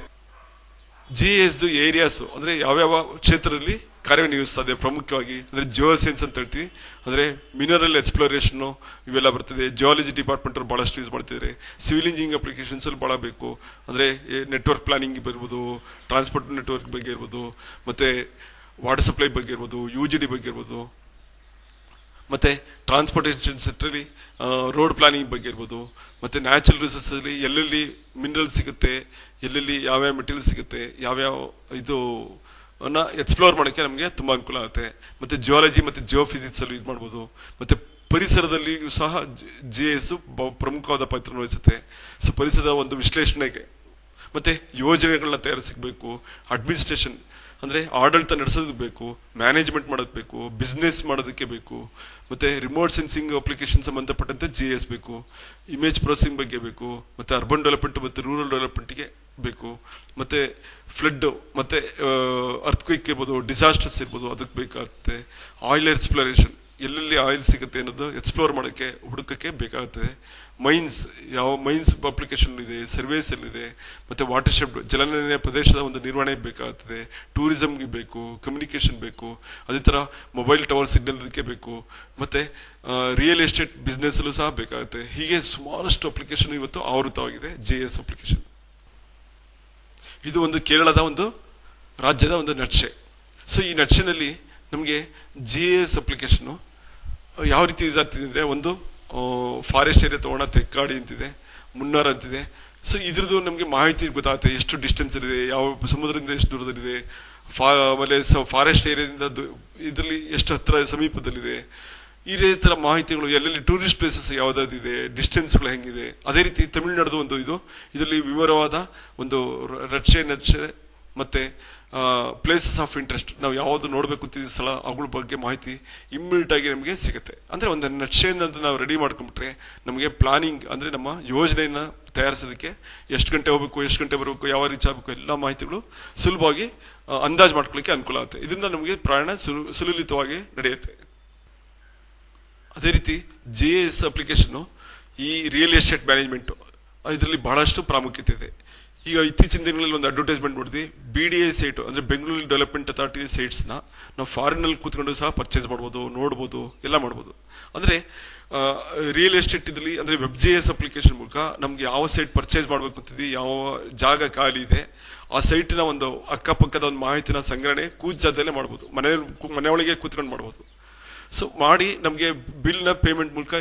GIS ಏರಿಯಾಸ್ ಅಂದ್ರೆ ಯಾವ್ಯಾವ ಕ್ಷೇತ್ರದಲ್ಲಿ ಕಾರ್ಯನಿರ್ವಹಿಸ್ತದೆ ಪ್ರಮುಖವಾಗಿ ಅಂದ್ರೆ ಜಿಯೋ ಸೈನ್ಸ್ ಅಂತ ಹೇಳ್ತೀವಿ, ಅಂದ್ರೆ ಮಿನರಲ್ ಎಕ್ಸ್ಪ್ಲೋರೇಷನ್ ಇವೆಲ್ಲ ಬರ್ತದೆ. ಜಿಯಾಲಜಿ ಡಿಪಾರ್ಟ್ಮೆಂಟ್ ಅವ್ರು ಬಹಳಷ್ಟು ಯೂಸ್ ಮಾಡ್ತಿದ್ದಾರೆ. ಸಿವಿಲ್ ಇಂಜಿನಿಯರಿಂಗ್ ಅಪ್ಲಿಕೇಶನ್ಸ್ ಅಲ್ಲಿ ಬಹಳ ಬೇಕು ಅಂದ್ರೆ ನೆಟ್ವರ್ಕ್ ಪ್ಲಾನಿಂಗ್ ಇರ್ಬೋದು, ಟ್ರಾನ್ಸ್ಪೋರ್ಟ್ ನೆಟ್ವರ್ಕ್ ಬಗ್ಗೆ ಇರ್ಬೋದು, ಮತ್ತೆ ವಾಟರ್ ಸಪ್ಲೈ ಬಗ್ಗೆ ಇರ್ಬೋದು, UGD ಬಗ್ಗೆ ಇರ್ಬೋದು, ಮತ್ತೆ ಟ್ರಾನ್ಸ್ಪೋರ್ಟೇಷನ್ ಸೆಕ್ಟರ್ ಅಲ್ಲಿ ರೋಡ್ ಪ್ಲಾನಿಂಗ್ ಬಗ್ಗೆ ಇರ್ಬೋದು, ಮತ್ತೆ ನ್ಯಾಚುರಲ್ ರಿಸೋರ್ಸಸ್ ಅಲ್ಲಿ ಎಲ್ಲೆಲ್ಲಿ ಮಿನರಲ್ ಸಿಗುತ್ತೆ, ಎಲ್ಲೆಲ್ಲಿ ಯಾವ್ಯಾವ ಮೆಟೀರಿಯಲ್ ಸಿಗುತ್ತೆ, ಯಾವ್ಯಾವ ಇದು ಎಕ್ಸ್ಪ್ಲೋರ್ ಮಾಡೋಕ್ಕೆ ನಮಗೆ ತುಂಬಾ ಅನುಕೂಲ ಆಗುತ್ತೆ. ಮತ್ತೆ ಜಿಯಾಲಜಿ ಮತ್ತೆ ಜಿಯೋಫಿಸಿಕ್ಸ್ ಅಲ್ಲಿ ಇದು ಮಾಡಬಹುದು. ಮತ್ತೆ ಪರಿಸರದಲ್ಲಿ ಸಹ GIS ಪ್ರಮುಖವಾದ ಪಾತ್ರ ವಹಿಸುತ್ತೆ. ಸೊ ಪರಿಸರದ ಒಂದು ವಿಶ್ಲೇಷಣೆಗೆ ಮತ್ತೆ ಯೋಜನೆಗಳನ್ನ ತಯಾರಿಸಬೇಕು, ಅಡ್ಮಿನಿಸ್ಟ್ರೇಷನ್ ಅಂದ್ರೆ ಆಡಳಿತ ನಡೆಸೋದಕ್ಕೆ ಬೇಕು, ಮ್ಯಾನೇಜ್ಮೆಂಟ್ ಮಾಡೋದು ಬೇಕು, ಬಿಸ್ನೆಸ್ ಮಾಡೋದಕ್ಕೆ ಬೇಕು, ಮತ್ತೆ ರಿಮೋಟ್ ಸೆನ್ಸಿಂಗ್ ಅಪ್ಲಿಕೇಶನ್ ಸಂಬಂಧಪಟ್ಟಂತೆ GIS ಬೇಕು, ಇಮೇಜ್ ಪ್ರೊಸೆಸಿಂಗ್ ಬಗ್ಗೆ ಬೇಕು, ಮತ್ತೆ ಅರ್ಬನ್ ಡೆವಲಪ್ಮೆಂಟ್ ಮತ್ತೆ ರೂರಲ್ ಡೆವಲಪ್ಮೆಂಟ್ಗೆ ಬೇಕು, ಮತ್ತೆ ಫ್ಲಡ್ ಮತ್ತೆ ಅರ್ಥಕ್ವೇಕ್ ಇರ್ಬೋದು, ಡಿಸಾಸ್ಟರ್ಸ್ ಇರ್ಬೋದು ಅದಕ್ಕೆ ಬೇಕಾಗುತ್ತೆ. ಆಯಿಲ್ ಎಕ್ಸ್ಪ್ಲೋರೇಷನ್, ಎಲ್ಲೆಲ್ಲಿ ಆಯಿಲ್ ಸಿಗುತ್ತೆ ಅನ್ನೋದು ಎಕ್ಸ್ಪ್ಲೋರ್ ಮಾಡೋಕ್ಕೆ ಹುಡುಕಕ್ಕೆ ಬೇಕಾಗುತ್ತದೆ. ಮೈನ್ಸ್, ಯಾವ ಮೈನ್ಸ್ ಅಪ್ಲಿಕೇಶನ್ ಇದೆ, ಸರ್ವೇಸ್ ಎಲ್ಲಿದೆ, ಮತ್ತೆ ವಾಟರ್ ಶೆಡ್ ಜಲನಯನ ಪ್ರದೇಶದ ಒಂದು ನಿರ್ವಹಣೆ ಬೇಕಾಗುತ್ತದೆ. ಟೂರಿಸಂಗೆ ಬೇಕು, ಕಮ್ಯುನಿಕೇಶನ್ ಬೇಕು, ಅದೇ ತರ ಮೊಬೈಲ್ ಟವರ್ ಸಿಗ್ನಲ್ ಬೇಕು, ಮತ್ತೆ ರಿಯಲ್ ಎಸ್ಟೇಟ್ ಬಿಸ್ನೆಸ್ ಅಲ್ಲೂ ಸಹ ಬೇಕಾಗುತ್ತೆ. ಹೀಗೆ ಸುಮಾರಷ್ಟು ಅಪ್ಲಿಕೇಶನ್ ಇವತ್ತು ಆವೃತವಾಗಿದೆ GIS ಅಪ್ಲಿಕೇಶನ್. ಇದು ಒಂದು ಕೇರಳದ ಒಂದು ರಾಜ್ಯದ ಒಂದು ನಕ್ಷೆ. ಸೊ ಈ ನಕ್ಷೆನಲ್ಲಿ ನಮಗೆ GIS ಅಪ್ಲಿಕೇಶನ್ ಯಾವ ರೀತಿ ಯೂಸ್ ಆಗ್ತಿದೆ ಅಂದ್ರೆ, ಒಂದು ಫಾರೆಸ್ಟ್ ಏರಿಯಾ ತಗೋಣ, ತೆಕ್ಕಾಡಿ ಅಂತಿದೆ, ಮುನ್ನಾರ್ ಅಂತಿದೆ. ಸೊ ಇದ್ರದ್ದು ನಮಗೆ ಮಾಹಿತಿ ಗೊತ್ತಾಗುತ್ತೆ, ಎಷ್ಟು ಡಿಸ್ಟೆನ್ಸ್ ಇದೆ, ಯಾವ ಸಮುದ್ರದಿಂದ ಎಷ್ಟು ದೂರದಲ್ಲಿದೆ, ಆಮೇಲೆ ಫಾರೆಸ್ಟ್ ಏರಿಯಾದಿಂದ ಇದರಲ್ಲಿ ಎಷ್ಟು ಹತ್ರ ಸಮೀಪದಲ್ಲಿದೆ, ಈ ತರ ಮಾಹಿತಿಗಳು, ಎಲ್ಲೆಲ್ಲಿ ಟೂರಿಸ್ಟ್ ಪ್ಲೇಸಸ್ ಯಾವ್ದಾದಿದೆ, ಡಿಸ್ಟೆನ್ಸ್ಗಳು ಹೆಂಗಿದೆ. ಅದೇ ರೀತಿ ತಮಿಳುನಾಡು ಒಂದು ಇದರಲ್ಲಿ ವಿವರವಾದ ಒಂದು ನಕ್ಷೆ ಮತ್ತೆ ಪ್ಲೇಸಸ್ ಆಫ್ ಇಂಟ್ರೆಸ್ಟ್, ನಾವು ಯಾವ್ದು ನೋಡ್ಬೇಕು ಅಂತಿದ್ದ ಸ್ಥಳ ಅವುಗಳ ಬಗ್ಗೆ ಮಾಹಿತಿ ಇಮ್ಮಿಡಿಯೇಟ್ ಆಗಿ ನಮಗೆ ಸಿಗುತ್ತೆ. ಅಂದ್ರೆ ಒಂದು ನಕ್ಷೆಯನ್ನು ನಾವು ರೆಡಿ ಮಾಡ್ಕೊಂಡ್ಬಿಟ್ರೆ ನಮಗೆ ಪ್ಲಾನಿಂಗ್ ಅಂದ್ರೆ ನಮ್ಮ ಯೋಜನೆಯನ್ನ ತಯಾರಿಸೋದಕ್ಕೆ ಎಷ್ಟು ಗಂಟೆ ಹೋಗ್ಬೇಕು, ಎಷ್ಟು ಗಂಟೆ ಬರಬೇಕು, ಯಾವ ರೀಚ್ ಆಗಬೇಕು, ಎಲ್ಲ ಮಾಹಿತಿಗಳು ಸುಲಭವಾಗಿ ಅಂದಾಜು ಮಾಡ್ಕೊಳ್ಳಿಕ್ಕೆ ಅನುಕೂಲ ಆಗುತ್ತೆ. ಇದರಿಂದ ನಮಗೆ ಪ್ರಯಾಣ ಸುಲಲಿತವಾಗಿ ನಡೆಯುತ್ತೆ. ಅದೇ ರೀತಿ GIS ಅಪ್ಲಿಕೇಶನ್ ಈ ರಿಯಲ್ ಎಸ್ಟೇಟ್ ಮ್ಯಾನೇಜ್ಮೆಂಟ್ ಇದರಲ್ಲಿ ಬಹಳಷ್ಟು ಪ್ರಾಮುಖ್ಯತೆ ಇದೆ. ಈಗ ಇತ್ತೀಚಿನ ದಿನಗಳಲ್ಲಿ ಒಂದು ಅಡ್ವರ್ಟೈಸ್ಮೆಂಟ್ ನೋಡಿದ್ವಿ, BDA ಸೈಟ್ ಅಂದ್ರೆ ಬೆಂಗಳೂರು ಡೆವಲಪ್ಮೆಂಟ್ ಅಥಾರಿಟಿ ಸೈಟ್ಸ್ ನ ನಾವು ಫಾರಿನ್ ನಲ್ಲಿ ಕೂತ್ಕೊಂಡು ಸಹ ಪರ್ಚೇಸ್ ಮಾಡ್ಬೋದು, ನೋಡ್ಬೋದು, ಎಲ್ಲ ಮಾಡ್ಬೋದು. ಅಂದ್ರೆ ರಿಯಲ್ ಎಸ್ಟೇಟ್ ಇದ್ರಲ್ಲಿ ಅಂದ್ರೆ WebJS ಅಪ್ಲಿಕೇಶನ್ ಮೂಲಕ ನಮ್ಗೆ ಯಾವ ಸೈಟ್ ಪರ್ಚೇಸ್ ಮಾಡ್ಬೇಕು ಅಂತಿದ್ವಿ, ಯಾವ ಜಾಗ ಖಾಲಿ ಇದೆ, ಆ ಸೈಟ್ನ ಒಂದು ಅಕ್ಕಪಕ್ಕದ ಒಂದು ಮಾಹಿತಿನ ಸಂಗ್ರಹಣೆ ಕೂಜಾದಲ್ಲೇ ಮಾಡ್ಬೋದು, ಮನೆಯೊಳಗೆ ಕೂತ್ಕೊಂಡು ಮಾಡ್ಬೋದು. ಸೊ ಮಾಡಿ ನಮಗೆ ಬಿಲ್ ನ ಪೇಮೆಂಟ್ ಮೂಲಕ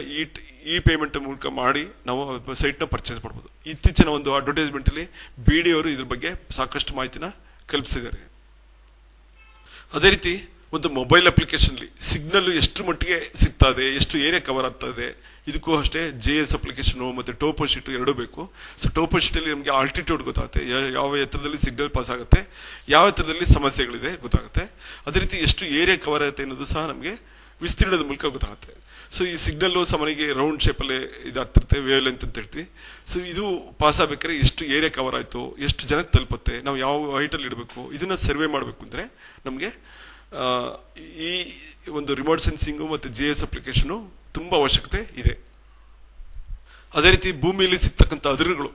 ಈ ಪೇಮೆಂಟ್ ಮೂಲಕ ಮಾಡಿ ನಾವು ಸೈಟ್ ನ ಪರ್ಚೇಸ್ ಮಾಡಬಹುದು. ಇತ್ತೀಚಿನ ಒಂದು ಅಡ್ವರ್ಟೈಸ್ಮೆಂಟ್ ಅಲ್ಲಿ BDA ಅವರು ಇದ್ರ ಬಗ್ಗೆ ಸಾಕಷ್ಟು ಮಾಹಿತಿನ ಕಲ್ಪಿಸಿದ್ದಾರೆ. ಅದೇ ರೀತಿ ಒಂದು ಮೊಬೈಲ್ ಅಪ್ಲಿಕೇಶನ್ ಅಲ್ಲಿ ಸಿಗ್ನಲ್ ಎಷ್ಟು ಮಟ್ಟಿಗೆ ಸಿಗ್ತಾ ಇದೆ, ಎಷ್ಟು ಏರಿಯಾ ಕವರ್ ಆಗ್ತಾ ಇದೆ, ಇದಕ್ಕೂ ಅಷ್ಟೇ JS ಅಪ್ಲಿಕೇಶನ್ ಮತ್ತೆ ಟೋಪೋ ಶೀಟ್ ಎರಡೂ ಬೇಕು. ಸೊ ಟೋಪೋ ಶೀಟ್ ಅಲ್ಲಿ ನಮಗೆ ಆಲ್ಟಿಟ್ಯೂಡ್ ಗೊತ್ತಾಗುತ್ತೆ, ಯಾವ ಎತ್ತರದಲ್ಲಿ ಸಿಗ್ನಲ್ ಪಾಸ್ ಆಗುತ್ತೆ, ಯಾವ ಎತ್ತರದಲ್ಲಿ ಸಮಸ್ಯೆಗಳಿದೆ ಗೊತ್ತಾಗುತ್ತೆ. ಅದೇ ರೀತಿ ಎಷ್ಟು ಏರಿಯಾ ಕವರ್ ಆಗುತ್ತೆ ಅನ್ನೋದು ಸಹ ನಮಗೆ ವಿಸ್ತೀರ್ಣದ ಮೂಲಕ ಗೊತ್ತಾಗುತ್ತೆ. ಸೊ ಈ ಸಿಗ್ನಲ್ ಸಾಮಾನ್ಯವಾಗಿ ರೌಂಡ್ ಶೇಪ್ ಅಲ್ಲೇ ಇದಾಗ್ತಿರುತ್ತೆ, ವೇವ್ ಲೆಂತ್ ಅಂತ ಹೇಳ್ತೀವಿ. ಸೊ ಇದು ಪಾಸ್ ಆಗ್ಬೇಕಾದ್ರೆ ಎಷ್ಟು ಏರಿಯಾ ಕವರ್ ಆಯ್ತು, ಎಷ್ಟು ಜನಕ್ಕೆ ತಲುಪುತ್ತೆ, ನಾವು ಯಾವ ಹೈಟ್ ಅಲ್ಲಿ ಇಡಬೇಕು, ಇದನ್ನ ಸರ್ವೆ ಮಾಡಬೇಕು ಅಂದ್ರೆ ನಮಗೆ ಈ ಒಂದು ರಿಮೋಟ್ ಸೆನ್ಸಿಂಗ್ ಮತ್ತೆ JS ಅಪ್ಲಿಕೇಶನ್ ತುಂಬಾ ಅವಶ್ಯಕತೆ ಇದೆ. ಅದೇ ರೀತಿ ಭೂಮಿಯಲ್ಲಿ ಸಿಗ್ತಕ್ಕಂಥ ಅದಿರುಗಳು,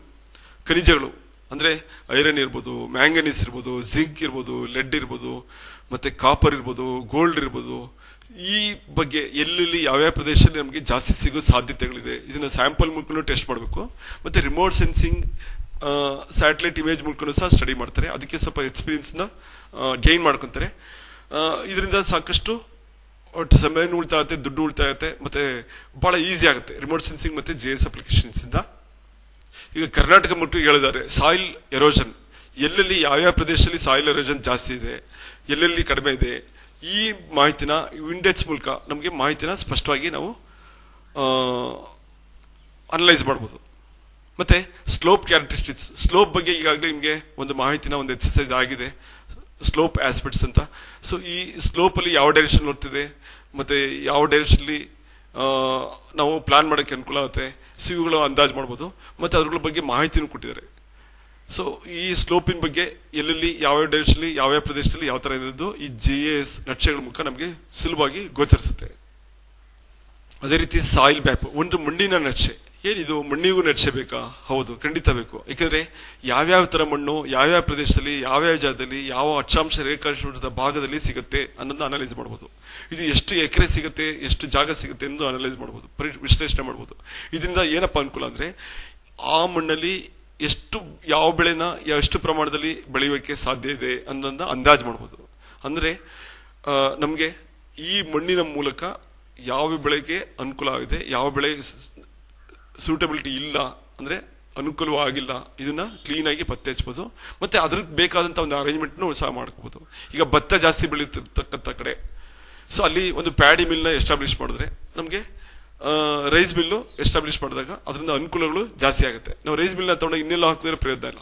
ಖನಿಜಗಳು ಅಂದ್ರೆ ಐರನ್ ಇರ್ಬೋದು, ಮ್ಯಾಂಗನೀಸ್ ಇರ್ಬೋದು, ಜಿಂಕ್ ಇರ್ಬೋದು, ಲೆಡ್ ಇರ್ಬೋದು, ಮತ್ತೆ ಕಾಪರ್ ಇರ್ಬೋದು, ಗೋಲ್ಡ್ ಇರ್ಬೋದು, ಈ ಬಗ್ಗೆ ಎಲ್ಲೆಲ್ಲಿ ಯಾವ್ಯಾವ ಪ್ರದೇಶದಲ್ಲಿ ನಮಗೆ ಜಾಸ್ತಿ ಸಿಗೋ ಸಾಧ್ಯತೆಗಳಿದೆ, ಇದನ್ನ ಸ್ಯಾಂಪಲ್ ಮೂಲಕ ಟೆಸ್ಟ್ ಮಾಡಬೇಕು. ಮತ್ತೆ ರಿಮೋಟ್ ಸೆನ್ಸಿಂಗ್ ಸ್ಯಾಟಲೈಟ್ ಇಮೇಜ್ ಮೂಲಕ ಸಹ ಸ್ಟಡಿ ಮಾಡ್ತಾರೆ. ಅದಕ್ಕೆ ಸ್ವಲ್ಪ ಎಕ್ಸ್ಪೀರಿಯನ್ಸ್ ನ ಗೈನ್ ಮಾಡ್ಕೊಂತಾರೆ. ಇದರಿಂದ ಸಾಕಷ್ಟು ಸಮಯ ಉಳಿತಾಯ ಆಗುತ್ತೆ, ದುಡ್ಡು ಉಳಿತಾಯ ಆಗುತ್ತೆ, ಮತ್ತೆ ಬಹಳ ಈಸಿ ಆಗುತ್ತೆ ರಿಮೋಟ್ ಸೆನ್ಸಿಂಗ್ ಮತ್ತೆ JS ಅಪ್ಲಿಕೇಶನ್ಸ್ ಇಂದ. ಈಗ ಕರ್ನಾಟಕ ಮಟ್ಟಿಗೆ ಹೇಳಿದ್ದಾರೆ ಸಾಯಿಲ್ ಎರೋಷನ್, ಎಲ್ಲೆಲ್ಲಿ ಯಾವ್ಯಾವ ಪ್ರದೇಶದಲ್ಲಿ ಸಾಯಿಲ್ ಎರೋಷನ್ ಜಾಸ್ತಿ ಇದೆ, ಎಲ್ಲೆಲ್ಲಿ ಕಡಿಮೆ ಇದೆ, ಈ ಮಾಹಿತಿನ ಇಂಡೆಕ್ಸ್ ಮೂಲಕ ನಮಗೆ ಮಾಹಿತಿನ ಸ್ಪಷ್ಟವಾಗಿ ನಾವು ಅನಲೈಸ್ ಮಾಡಬಹುದು. ಮತ್ತೆ ಸ್ಲೋಪ್ ಕ್ಯಾರೆಕ್ಟರಿಸ್ಟಿಕ್ಸ್, ಸ್ಲೋಪ್ ಬಗ್ಗೆ ಈಗಾಗಲೇ ನಿಮಗೆ ಒಂದು ಮಾಹಿತಿನ ಒಂದು ಎಕ್ಸರ್ಸೈಸ್ ಆಗಿದೆ, ಸ್ಲೋಪ್ ಆಸ್ಪೆಕ್ಟ್ಸ್ ಅಂತ. ಸೊ ಈ ಸ್ಲೋಪ್ ಅಲ್ಲಿ ಯಾವ ಡೈರೆಕ್ಷನ್ ನೋಡ್ತಿದೆ, ಮತ್ತೆ ಯಾವ ಡೈರೆಕ್ಷನ್ ಅಲ್ಲಿ ನಾವು ಪ್ಲಾನ್ ಮಾಡೋಕ್ಕೆ ಅನುಕೂಲ ಆಗುತ್ತೆ, ಸೊ ಇವುಗಳು ಅಂದಾಜು ಮಾಡಬಹುದು. ಮತ್ತೆ ಅದ್ರ ಬಗ್ಗೆ ಮಾಹಿತಿನೂ ಕೊಟ್ಟಿದ್ದಾರೆ. ಸೊ ಈ ಸ್ಲೋಪಿನ ಬಗ್ಗೆ ಎಲ್ಲೆಲ್ಲಿ ಯಾವ್ಯಾವ ಡೈರೆಕ್ಷನ್ ಯಾವ್ಯಾವ ಪ್ರದೇಶದಲ್ಲಿ ಯಾವ ತರ ಇರೋದು ಈ JS ನಕ್ಷೆಗಳ ಮೂಲಕ ನಮಗೆ ಸುಲಭವಾಗಿ ಗೋಚರಿಸುತ್ತೆ. ಅದೇ ರೀತಿ ಸಾಯಿಲ್ ಮ್ಯಾಪ್, ಒಂದು ಮಣ್ಣಿನ ನಕ್ಷೆ. ಏನಿದು ಮಣ್ಣಿಗೂ ನಕ್ಷೆ ಬೇಕಾ? ಹೌದು, ಖಂಡಿತ ಬೇಕು. ಯಾಕಂದ್ರೆ ಯಾವ್ಯಾವ ತರ ಮಣ್ಣು ಯಾವ್ಯಾವ ಪ್ರದೇಶದಲ್ಲಿ ಯಾವ್ಯಾವ ಜಾಗದಲ್ಲಿ ಯಾವ ಅಕ್ಷಾಂಶ ರೇಖಾಂಶದ ಭಾಗದಲ್ಲಿ ಸಿಗುತ್ತೆ ಅನ್ನೋದನ್ನ ಅನಲೈಸ್ ಮಾಡಬಹುದು. ಇದು ಎಷ್ಟು ಎಕರೆ ಸಿಗುತ್ತೆ, ಎಷ್ಟು ಜಾಗ ಸಿಗುತ್ತೆ ಎಂದು ಅನಲೈಸ್ ಮಾಡಬಹುದು, ವಿಶ್ಲೇಷಣೆ ಮಾಡಬಹುದು. ಇದರಿಂದ ಏನಪ್ಪಾ ಅನುಕೂಲ ಅಂದ್ರೆ ಆ ಮಣ್ಣಲ್ಲಿ ಎಷ್ಟು ಯಾವ ಬೆಳೆನ ಎಷ್ಟು ಪ್ರಮಾಣದಲ್ಲಿ ಬೆಳೆಯೋಕೆ ಸಾಧ್ಯ ಇದೆ ಅನ್ನೋದನ್ನ ಅಂದಾಜು ಮಾಡಬಹುದು. ಅಂದ್ರೆ ನಮ್ಗೆ ಈ ಮಣ್ಣಿನ ಮೂಲಕ ಯಾವ ಬೆಳೆಗೆ ಅನುಕೂಲ ಆಗಿದೆ, ಯಾವ ಬೆಳೆ ಸೂಟಬಿಲಿಟಿ ಇಲ್ಲ ಅಂದ್ರೆ ಅನುಕೂಲವಾಗಿಲ್ಲ, ಇದನ್ನ ಕ್ಲೀನ್ ಆಗಿ ಪತ್ತೆ ಹಚ್ಚಬಹುದು. ಮತ್ತೆ ಅದ್ರಿಗೆ ಬೇಕಾದಂತ ಒಂದು ಅರೇಂಜ್ಮೆಂಟ್ ಸಹ ಮಾಡ್ಕೋಬಹುದು. ಈಗ ಭತ್ತ ಜಾಸ್ತಿ ಬೆಳೀತಿರ್ತಕ್ಕಂಥ ಕಡೆ, ಸೊ ಅಲ್ಲಿ ಒಂದು ಪ್ಯಾಡಿ ಮಿಲ್ ನ ಎಸ್ಟಾಬ್ಲಿಷ್ ಮಾಡಿದ್ರೆ ನಮ್ಗೆ ರೈಸ್ ಮಿಲ್ ಎಸ್ಟಾಬ್ಲಿಷ್ ಮಾಡಿದಾಗ ಅದರಿಂದ ಅನುಕೂಲಗಳು ಜಾಸ್ತಿ ಆಗುತ್ತೆ. ನಾವು ರೈಸ್ ಮಿಲ್ ನ ತಗೊಂಡು ಇನ್ನೆಲ್ಲ ಹಾಕಿದ್ರೆ ಪ್ರಯೋಜನ ಇಲ್ಲ.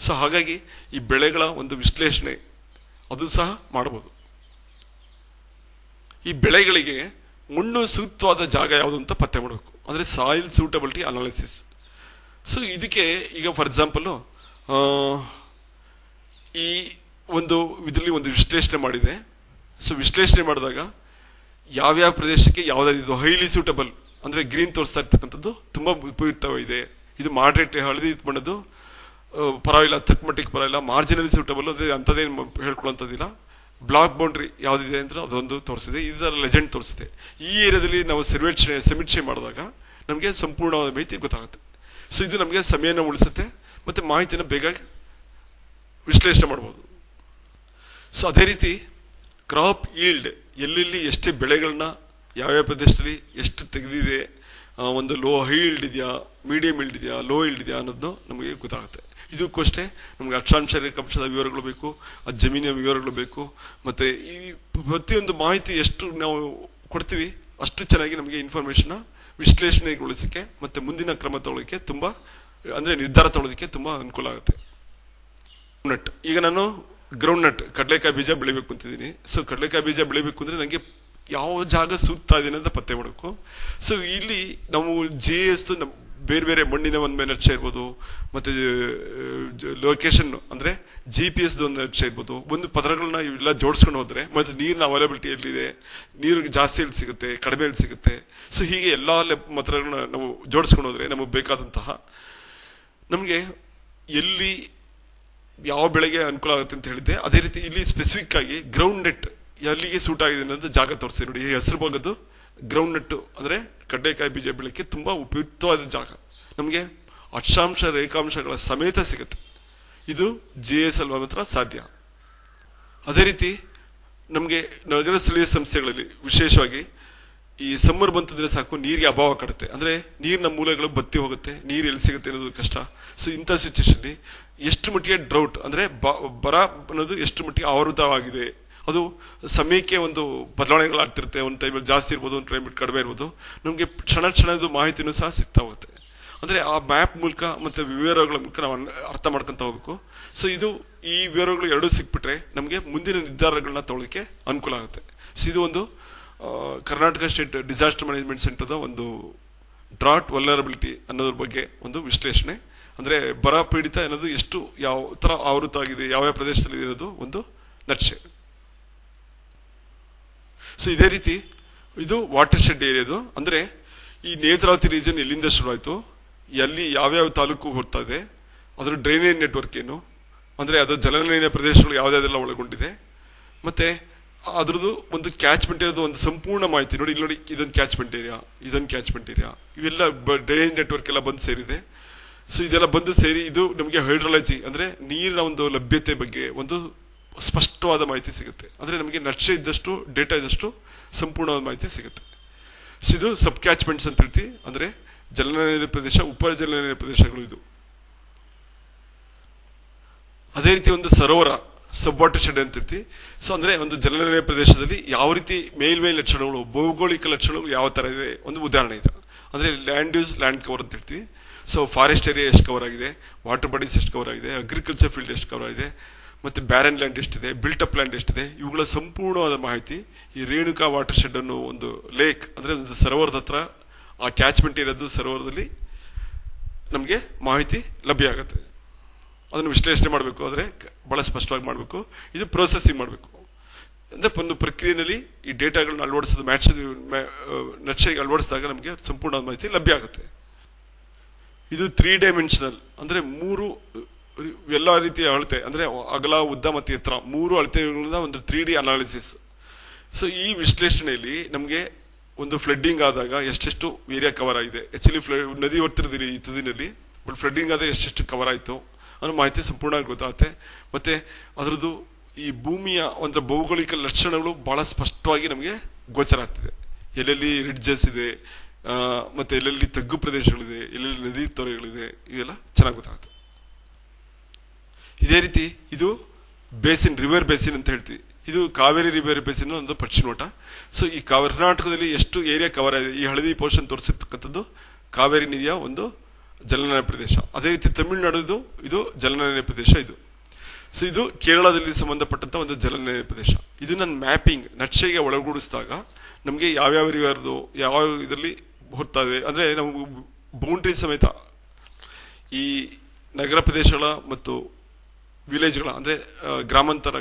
ಸೊ ಹಾಗಾಗಿ ಈ ಬೆಳೆಗಳ ಒಂದು ವಿಶ್ಲೇಷಣೆ ಅದು ಸಹ ಮಾಡಬಹುದು. ಈ ಬೆಳೆಗಳಿಗೆ ಮಣ್ಣು ಸೂಕ್ತವಾದ ಜಾಗ ಯಾವುದು ಅಂತ ಪತ್ತೆ ಮಾಡಬೇಕು, ಅಂದ್ರೆ ಸಾಯಿಲ್ ಸೂಟಬಿಲಿಟಿ ಅನಾಲಿಸಿಸ್. ಸೊ ಇದಕ್ಕೆ ಈಗ ಫಾರ್ ಎಕ್ಸಾಂಪಲ್ ಈ ಒಂದು ಇದರಲ್ಲಿ ಒಂದು ವಿಶ್ಲೇಷಣೆ ಮಾಡಿದೆ. ಸೊ ವಿಶ್ಲೇಷಣೆ ಮಾಡಿದಾಗ ಯಾವ್ಯಾವ ಪ್ರದೇಶಕ್ಕೆ ಯಾವ್ದಾದ್ರು ಹೈಲಿ ಸೂಟಬಲ್ ಅಂದ್ರೆ ಗ್ರೀನ್ ತೋರಿಸ್ತಾ ಇರ್ತಕ್ಕಂಥದ್ದು ತುಂಬಾ ಉಪಯುಕ್ತವಾಗಿದೆ, ಇದು ಮಾಡ್ರೇಟ್ ಹಳದಿ ಬಣ್ಣದ್ದು ಪರವಾಗಿಲ್ಲ, ತಕ್ಕಮಟ್ಟಿಗೆ ಪರವಾಗಿಲ್ಲ, ಮಾರ್ಜಿನಲಿ ಸೂಟಬಲ್ ಅಂದ್ರೆ ಅಂತದೇನು ಹೇಳ್ಕೊಳ್ಳೋಂಥದ್ದಿಲ್ಲ, ಬ್ಲಾಕ್ ಬೌಂಡ್ರಿ ಯಾವ್ದಿದೆ ಅಂದ್ರೆ ಅದೊಂದು ತೋರಿಸಿದೆ, ಇದರ ಲೆಜೆಂಡ್ ತೋರಿಸಿದೆ. ಈ ಏರಿಯಾದಲ್ಲಿ ನಾವು ಸಮೀಕ್ಷೆ ಮಾಡಿದಾಗ ನಮಗೆ ಸಂಪೂರ್ಣವಾದ ಮಾಹಿತಿ ಗೊತ್ತಾಗುತ್ತೆ. ಸೊ ಇದು ನಮಗೆ ಸಮಯನ ಉಳಿಸುತ್ತೆ ಮತ್ತೆ ಮಾಹಿತಿನ ಬೇಗ ವಿಶ್ಲೇಷಣೆ ಮಾಡಬಹುದು. ಸೊ ಅದೇ ರೀತಿ ಕ್ರಾಪ್ ಈಲ್ಡ್, ಎಲ್ಲೆಲ್ಲಿ ಎಷ್ಟು ಬೆಳೆಗಳನ್ನ ಯಾವ್ಯಾವ ಪ್ರದೇಶದಲ್ಲಿ ಎಷ್ಟು ತೆಗೆದಿದೆ, ಒಂದು ಹೈ ಈಲ್ಡ್ ಇದೆಯಾ, ಮೀಡಿಯಂ ಈಲ್ಡ್ ಇದೆಯಾ, ಲೋ ಈಲ್ಡ್ ಇದೆಯಾ ಅನ್ನೋದು ನಮಗೆ ಗೊತ್ತಾಗುತ್ತೆ. ಇದಕ್ಕೂ ಅಷ್ಟೇ ನಮ್ಗೆ ಅಕ್ಷಾಂಶ ರೇಖಾಂಶದ ವಿವರಗಳು ಬೇಕು, ಅದು ಜಮೀನಿನ ವಿವರಗಳು ಬೇಕು. ಮತ್ತೆ ಈ ಪ್ರತಿಯೊಂದು ಮಾಹಿತಿ ಎಷ್ಟು ನಾವು ಕೊಡ್ತೀವಿ ಅಷ್ಟು ಚೆನ್ನಾಗಿ ನಮಗೆ ಇನ್ಫಾರ್ಮೇಶನ್ ವಿಶ್ಲೇಷಣೆಗೊಳಿಸಕ್ಕೆ ಮತ್ತೆ ಮುಂದಿನ ಕ್ರಮ ತಗೊಳ್ಳೋಕೆ ತುಂಬಾ ಅಂದ್ರೆ ನಿರ್ಧಾರ ತಗೊಳ್ಳೋದಕ್ಕೆ ತುಂಬಾ ಅನುಕೂಲ ಆಗುತ್ತೆ. ನಟ್, ಈಗ ನಾನು ಗ್ರೌಂಡ್ ನಟ್ ಕಡಲೆಕಾಯಿ ಬೀಜ ಬೆಳಿಬೇಕು ಅಂತಿದ್ದೀನಿ. ಸೊ ಕಡಲೆಕಾಯಿ ಬೀಜ ಬೆಳಿಬೇಕು ಅಂದ್ರೆ ನನಗೆ ಯಾವ ಜಾಗ ಸೂಕ್ತ ಇದೆ ಅಂತ ಪತ್ತೆ ಮಾಡಬೇಕು. ಸೊ ಇಲ್ಲಿ ನಾವು JS ಬೇರೆ ಬೇರೆ ಮಣ್ಣಿನ ಒಂದು ನಕ್ಷೆ ಇರ್ಬೋದು, ಮತ್ತೆ ಲೊಕೇಶನ್ ಅಂದ್ರೆ GPS ಒಂದು ನಕ್ಷೆ ಇರ್ಬೋದು, ಒಂದು ಪದರಗಳನ್ನ ಇವೆಲ್ಲ ಜೋಡಿಸ್ಕೊಂಡು ಹೋದ್ರೆ ಮತ್ತೆ ನೀರಿನ ಅವೈಲಬಿಲಿಟಿ ಎಲ್ಲಿದೆ, ನೀರು ಜಾಸ್ತಿ ಎಲ್ಲಿ ಸಿಗುತ್ತೆ, ಕಡಿಮೆ ಎಲ್ಲಿ ಸಿಗುತ್ತೆ, ಸೊ ಹೀಗೆ ಎಲ್ಲಾ ಪತ್ರಗಳನ್ನ ನಾವು ಜೋಡಿಸ್ಕೊಂಡು ಹೋದ್ರೆ ನಮಗೆ ಬೇಕಾದಂತಹ ನಮ್ಗೆ ಎಲ್ಲಿ ಯಾವ ಬೆಳೆಗೆ ಅನುಕೂಲ ಆಗುತ್ತೆ ಅಂತ ಹೇಳಿದ್ದೆ. ಅದೇ ರೀತಿ ಇಲ್ಲಿ ಸ್ಪೆಸಿಫಿಕ್ ಆಗಿ ಗ್ರೌಂಡ್ ನೆಟ್ ಎಲ್ಲಿಗೆ ಸೂಟ್ ಆಗಿದೆ ಅನ್ನೋದು ಜಾಗ ತೋರಿಸಿ ನೋಡಿ. ಈ ಹೆಸರು ಭಾಗದ್ದು ಗ್ರೌಂಡ್ ನೆಟ್ ಅಂದ್ರೆ ಕಡ್ಲೆಕಾಯಿ ಬೀಜ ಬೆಳೆಕ್ಕೆ ತುಂಬಾ ಉಪಯುಕ್ತವಾದ ಜಾಗ. ನಮಗೆ ಅಕ್ಷಾಂಶ ರೇಖಾಂಶಗಳ ಸಮೇತ ಸಿಗುತ್ತೆ. ಇದು GIS ಮಾತ್ರ ಸಾಧ್ಯ. ಅದೇ ರೀತಿ ನಮಗೆ ನಗರ ಸ್ಥಳೀಯ ಸಂಸ್ಥೆಗಳಲ್ಲಿ ವಿಶೇಷವಾಗಿ ಈ ಸಮ್ಮರ್ ಬಂತಂದ್ರೆ ಸಾಕು ನೀರಿಗೆ ಅಭಾವ ಕಡುತ್ತೆ. ಅಂದ್ರೆ ನೀರಿನ ಮೂಲಗಳು ಬತ್ತಿ ಹೋಗುತ್ತೆ, ನೀರು ಎಲ್ಲಿ ಸಿಗುತ್ತೆ ಅನ್ನೋದು ಕಷ್ಟ. ಸೊ ಇಂಥ ಸಿಚುವೇಶನ್ ಎಷ್ಟು ಮಟ್ಟಿಗೆ ಡ್ರೌಟ್ ಅಂದ್ರೆ ಬರ ಅನ್ನೋದು ಎಷ್ಟು ಮಟ್ಟಿಗೆ ಆವೃತವಾಗಿದೆ, ಅದು ಸಮಯಕ್ಕೆ ಒಂದು ಬದಲಾವಣೆಗಳಾಗ್ತಿರುತ್ತೆ. ಒಂದು ಟೈಮಲ್ಲಿ ಜಾಸ್ತಿ ಇರ್ಬೋದು, ಒಂದು ಟೈಮಲ್ಲಿ ಕಡಿಮೆ ಇರ್ಬೋದು. ನಮಗೆ ಕ್ಷಣದ ಮಾಹಿತಿನೂ ಸಹ ಸಿಗ್ತಾ ಹೋಗುತ್ತೆ. ಅಂದ್ರೆ ಆ ಮ್ಯಾಪ್ ಮೂಲಕ ಮತ್ತೆ ವಿವರಗಳ ಮೂಲಕ ನಾವು ಅರ್ಥ ಮಾಡ್ಕೊಂತ ಹೋಗ್ಬೇಕು. ಸೊ ಈ ವಿವರಗಳು ಎರಡೂ ಸಿಕ್ಬಿಟ್ರೆ ನಮಗೆ ಮುಂದಿನ ನಿರ್ಧಾರಗಳನ್ನ ತಗೊಳ್ಳೋಕೆ ಅನುಕೂಲ ಆಗುತ್ತೆ. ಸೊ ಇದು ಒಂದು ಕರ್ನಾಟಕ ಸ್ಟೇಟ್ ಡಿಸಾಸ್ಟರ್ ಮ್ಯಾನೇಜ್ಮೆಂಟ್ ಸೆಂಟರ್ದ ಒಂದು ಡ್ರಾಟ್ ವಲ್ನರಬಿಲಿಟಿ ಅನ್ನೋದ್ರ ಬಗ್ಗೆ ಒಂದು ವಿಶ್ಲೇಷಣೆ. ಅಂದ್ರೆ ಬರ ಪೀಡಿತ ಅನ್ನೋದು ಎಷ್ಟು ಯಾವ ತರ ಆವೃತ ಆಗಿದೆ, ಯಾವ ಪ್ರದೇಶದಲ್ಲಿ ಇರೋದು ಒಂದು ನಕ್ಷೆ. ಸೊ ಇದೇ ರೀತಿ ಇದು ವಾಟರ್ ಶೆಡ್ ಏರಿಯಾದು. ಅಂದ್ರೆ ಈ ನೇತ್ರಾವತಿ ರೀಜನ್ ಎಲ್ಲಿಂದ ಶುರುವಾಯಿತು, ಎಲ್ಲಿ ಯಾವ್ಯಾವ ತಾಲೂಕು ಹೋಗ್ತಾ ಇದೆ, ಅದರ ಡ್ರೈನೇಜ್ ನೆಟ್ವರ್ಕ್ ಏನು, ಅಂದ್ರೆ ಅದು ಜಲನಯನ ಪ್ರದೇಶಗಳು ಯಾವ್ದಾದೆಲ್ಲ ಒಳಗೊಂಡಿದೆ, ಮತ್ತೆ ಅದ್ರದ್ದು ಒಂದು ಕ್ಯಾಚ್ಮೆಂಟ್ ಇರೋದು ಒಂದು ಸಂಪೂರ್ಣ ಮಾಹಿತಿ ನೋಡಿ. ಇಲ್ಲಿ ನೋಡಿ, ಇದೊಂದು ಕ್ಯಾಚ್ಮೆಂಟ್ ಏರಿಯಾ, ಇದೊಂದು ಕ್ಯಾಚ್ಮೆಂಟ್ ಏರಿಯಾ, ಇವೆಲ್ಲ ಡ್ರೈನೇಜ್ ನೆಟ್ವರ್ಕ್ ಎಲ್ಲ ಬಂದು ಸೇರಿದೆ. ಸೊ ಇದೆಲ್ಲ ಬಂದು ಸೇರಿ ಇದು ನಮಗೆ ಹೈಡ್ರಾಲಜಿ ಅಂದ್ರೆ ನೀರಿನ ಒಂದು ಲಭ್ಯತೆ ಬಗ್ಗೆ ಒಂದು ಸ್ಪಷ್ಟವಾದ ಮಾಹಿತಿ ಸಿಗುತ್ತೆ. ಅಂದ್ರೆ ನಮಗೆ ನಕ್ಷೆ ಇದ್ದಷ್ಟು, ಡೇಟಾ ಇದ್ದಷ್ಟು ಸಂಪೂರ್ಣವಾದ ಮಾಹಿತಿ ಸಿಗುತ್ತೆ. ಸೊ ಇದು ಸಬ್ ಕ್ಯಾಚ್ಮೆಂಟ್ಸ್ ಅಂತ ಹೇಳ್ತೀವಿ. ಅಂದ್ರೆ ಜಲನಯನ ಪ್ರದೇಶ, ಉಪ ಜಲನಯನ ಪ್ರದೇಶಗಳು ಇದು. ಅದೇ ರೀತಿ ಒಂದು ಸರೋವರ ಸಬ್ ವಾಟರ್ ಶೆಡ್ ಅಂತ ಹೇಳ್ತೀವಿ. ಸೊ ಅಂದ್ರೆ ಒಂದು ಜಲನಯನ ಪ್ರದೇಶದಲ್ಲಿ ಯಾವ ರೀತಿ ಮೇಲ್ಮೈ ಲಕ್ಷಣಗಳು, ಭೌಗೋಳಿಕ ಲಕ್ಷಣಗಳು ಯಾವ ತರ ಇದೆ ಒಂದು ಉದಾಹರಣೆ ಇದೆ. ಅಂದ್ರೆ ಲ್ಯಾಂಡ್ ಯೂಸ್, ಲ್ಯಾಂಡ್ ಕವರ್ ಅಂತ ಹೇಳ್ತೀವಿ. ಸೊ ಫಾರೆಸ್ಟ್ ಏರಿಯಾ ಎಷ್ಟು ಕವರ್ ಆಗಿದೆ, ವಾಟರ್ ಬಾಡೀಸ್ ಎಷ್ಟು ಕವರ್ ಆಗಿದೆ, ಅಗ್ರಿಕಲ್ಚರ್ ಫೀಲ್ಡ್ ಎಷ್ಟು ಕವರ್ ಆಗಿದೆ, ಮತ್ತೆ ಬ್ಯಾರನ್ ಲ್ಯಾಂಡ್ ಎಷ್ಟಿದೆ, ಬಿಲ್ಟ್ ಅಪ್ ಲ್ಯಾಂಡ್ ಎಷ್ಟಿದೆ, ಇವುಗಳ ಸಂಪೂರ್ಣವಾದ ಮಾಹಿತಿ ಈ ರೇಣುಕಾ ವಾಟರ್ ಶೆಡ್ ಅನ್ನೋ ಒಂದು ಲೇಕ್ ಅಂದ್ರೆ ಒಂದು ಸರೋವರದ ಹತ್ರ ಆ ಕ್ಯಾಚ್ಮೆಂಟ್ ಇರೋದು ಸರೋವರದಲ್ಲಿ ನಮಗೆ ಮಾಹಿತಿ ಲಭ್ಯ ಆಗುತ್ತೆ. ಅದನ್ನು ವಿಶ್ಲೇಷಣೆ ಮಾಡಬೇಕು, ಆದರೆ ಬಹಳ ಸ್ಪಷ್ಟವಾಗಿ ಮಾಡಬೇಕು. ಇದು ಪ್ರೊಸೆಸಿಂಗ್ ಮಾಡಬೇಕು. ಅಂದ್ರೆ ಒಂದು ಪ್ರಕ್ರಿಯೆಯಲ್ಲಿ ಈ ಡೇಟಾಗಳನ್ನ ಅಳವಡಿಸೋದು, ನಕ್ಷೆಗೆ ಅಳವಡಿಸಿದಾಗ ನಮಗೆ ಸಂಪೂರ್ಣ ಮಾಹಿತಿ ಲಭ್ಯ ಆಗುತ್ತೆ. ಇದು 3 ಡೈಮೆನ್ಷನಲ್ ಅಂದ್ರೆ 3 ಎಲ್ಲಾ ರೀತಿಯ ಅಳತೆ ಅಂದ್ರೆ ಅಗಲ, ಉದ್ದ ಮತ್ತು ಎತ್ತರ 3 ಅಳತೆಗಳಿಂದ ಒಂದು 3D ಅನಾಲಿಸಿಸ್. ಸೊ ಈ ವಿಶ್ಲೇಷಣೆಯಲ್ಲಿ ನಮಗೆ ಒಂದು ಫ್ಲಡ್ಡಿಂಗ್ ಆದಾಗ ಎಷ್ಟೆಷ್ಟು ಏರಿಯಾ ಕವರ್ ಆಗಿದೆ, ಆಕ್ಚುಲಿ ನದಿ ಹೊರ್ತಿರೋದಿಲ್ಲ ಈ ತುದಿನಲ್ಲಿ, ಬಟ್ ಫ್ಲಡ್ಡಿಂಗ್ ಆದಾಗ ಎಷ್ಟೆಷ್ಟು ಕವರ್ ಆಯಿತು ಅನ್ನೋ ಮಾಹಿತಿ ಸಂಪೂರ್ಣವಾಗಿ ಗೊತ್ತಾಗುತ್ತೆ. ಮತ್ತೆ ಅದರದ್ದು ಈ ಭೂಮಿಯ ಒಂದು ಭೌಗೋಳಿಕ ಲಕ್ಷಣಗಳು ಬಹಳ ಸ್ಪಷ್ಟವಾಗಿ ನಮಗೆ ಗೋಚರ ಆಗ್ತಿದೆ. ಎಲ್ಲೆಲ್ಲಿ ರಿಡ್ಜಸ್ ಇದೆ, ಮತ್ತೆ ಎಲ್ಲೆಲ್ಲಿ ತಗ್ಗು ಪ್ರದೇಶಗಳಿದೆ, ಎಲ್ಲೆಲ್ಲಿ ನದಿ ತೊರೆಗಳಿದೆ, ಇವೆಲ್ಲ ಚೆನ್ನಾಗಿ ಗೊತ್ತಾಗುತ್ತೆ. ಇದೇ ರೀತಿ ಇದು ಬೇಸಿನ್, ರಿವರ್ ಬೇಸಿನ್ ಅಂತ ಹೇಳ್ತೀವಿ. ಇದು ಕಾವೇರಿ ರಿವರ್ ಬೇಸಿನ್ ಒಂದು ಪಕ್ಷಿ ನೋಟ. ಸೊ ಈ ಕರ್ನಾಟಕದಲ್ಲಿ ಎಷ್ಟು ಏರಿಯಾ ಕವರ್ ಆಗಿದೆ, ಈ ಹಳದಿ ಪೋರ್ಷನ್ ತೋರಿಸಿರ್ತಕ್ಕಂಥದ್ದು ಕಾವೇರಿ ನದಿಯ ಒಂದು ಜಲನಯನ ಪ್ರದೇಶ. ಅದೇ ರೀತಿ ತಮಿಳುನಾಡು ಇದು ಜಲನಯನ ಪ್ರದೇಶ ಇದು. ಸೊ ಇದು ಕೇರಳದಲ್ಲಿ ಸಂಬಂಧಪಟ್ಟಂತ ಒಂದು ಜಲನಯನ ಪ್ರದೇಶ. ಇದು ನನ್ನ ಮ್ಯಾಪಿಂಗ್ ನಕ್ಷೆಗೆ ಒಳಗೂಡಿಸಿದಾಗ ನಮಗೆ ಯಾವ್ಯಾವ ರಿವರ್ದು ಯಾವ ಇದರಲ್ಲಿ ಹೋಗ್ತಾ ಇದೆ ಅಂದ್ರೆ ನಾವು ಬೌಂಡ್ರಿ ಸಮೇತ ಈ ನಗರ ಪ್ರದೇಶಗಳ ಮತ್ತು ವಿಲೇಜ್ಗಳ ಅಂದ್ರೆ ಗ್ರಾಮಾಂತರ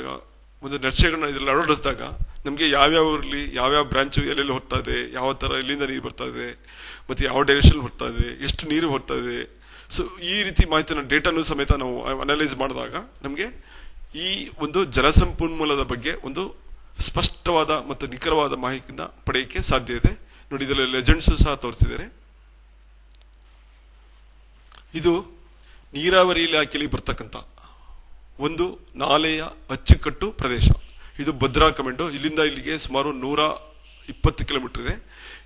ಒಂದು ನಕ್ಷೆಗಳನ್ನ ಇದರಲ್ಲಿ ಅಳವಡಿಸಿದಾಗ ನಮಗೆ ಯಾವ್ಯಾವ ಊರಲ್ಲಿ ಯಾವ್ಯಾವ ಬ್ರಾಂಚ್ ಎಲ್ಲೆಲ್ಲಿ ಹೋಗ್ತಾ ಇದೆ, ಯಾವ ತರ ಎಲ್ಲಿಂದ ನೀರು ಬರ್ತಾ ಇದೆ, ಮತ್ತೆ ಯಾವ ಡೈರೆಕ್ಷನ್ ಹೋಗ್ತಾ ಇದೆ, ಎಷ್ಟು ನೀರು ಹೋಗ್ತಾ ಇದೆ. ಸೊ ಈ ರೀತಿ ಮಾಹಿತಿನ ಡೇಟಾನು ಸಮೇತ ನಾವು ಅನಲೈಸ್ ಮಾಡಿದಾಗ ನಮಗೆ ಈ ಒಂದು ಜಲಸಂಪನ್ಮೂಲದ ಬಗ್ಗೆ ಒಂದು ಸ್ಪಷ್ಟವಾದ ಮತ್ತು ನಿಖರವಾದ ಮಾಹಿತಿನ ಪಡೆಯಕ್ಕೆ ಸಾಧ್ಯ ಇದೆ. ನೋಡಿ, ಇದರಲ್ಲಿ ಲೆಜೆಂಡ್ಸ್ ಸಹ ತೋರಿಸಿದ್ದಾರೆ. ಇದು ನೀರಾವರಿ ಇಲಾಖೆಯಲ್ಲಿ ಬರ್ತಕ್ಕಂಥ ಒಂದು ನಾಲೆಯ ಅಚ್ಚುಕಟ್ಟು ಪ್ರದೇಶ. ಇದು ಭದ್ರಾ ಕಮೆಂಡು. ಇಲ್ಲಿಂದ ಇಲ್ಲಿಗೆ ಸುಮಾರು 120 ಕಿಲೋಮೀಟರ್ ಇದೆ.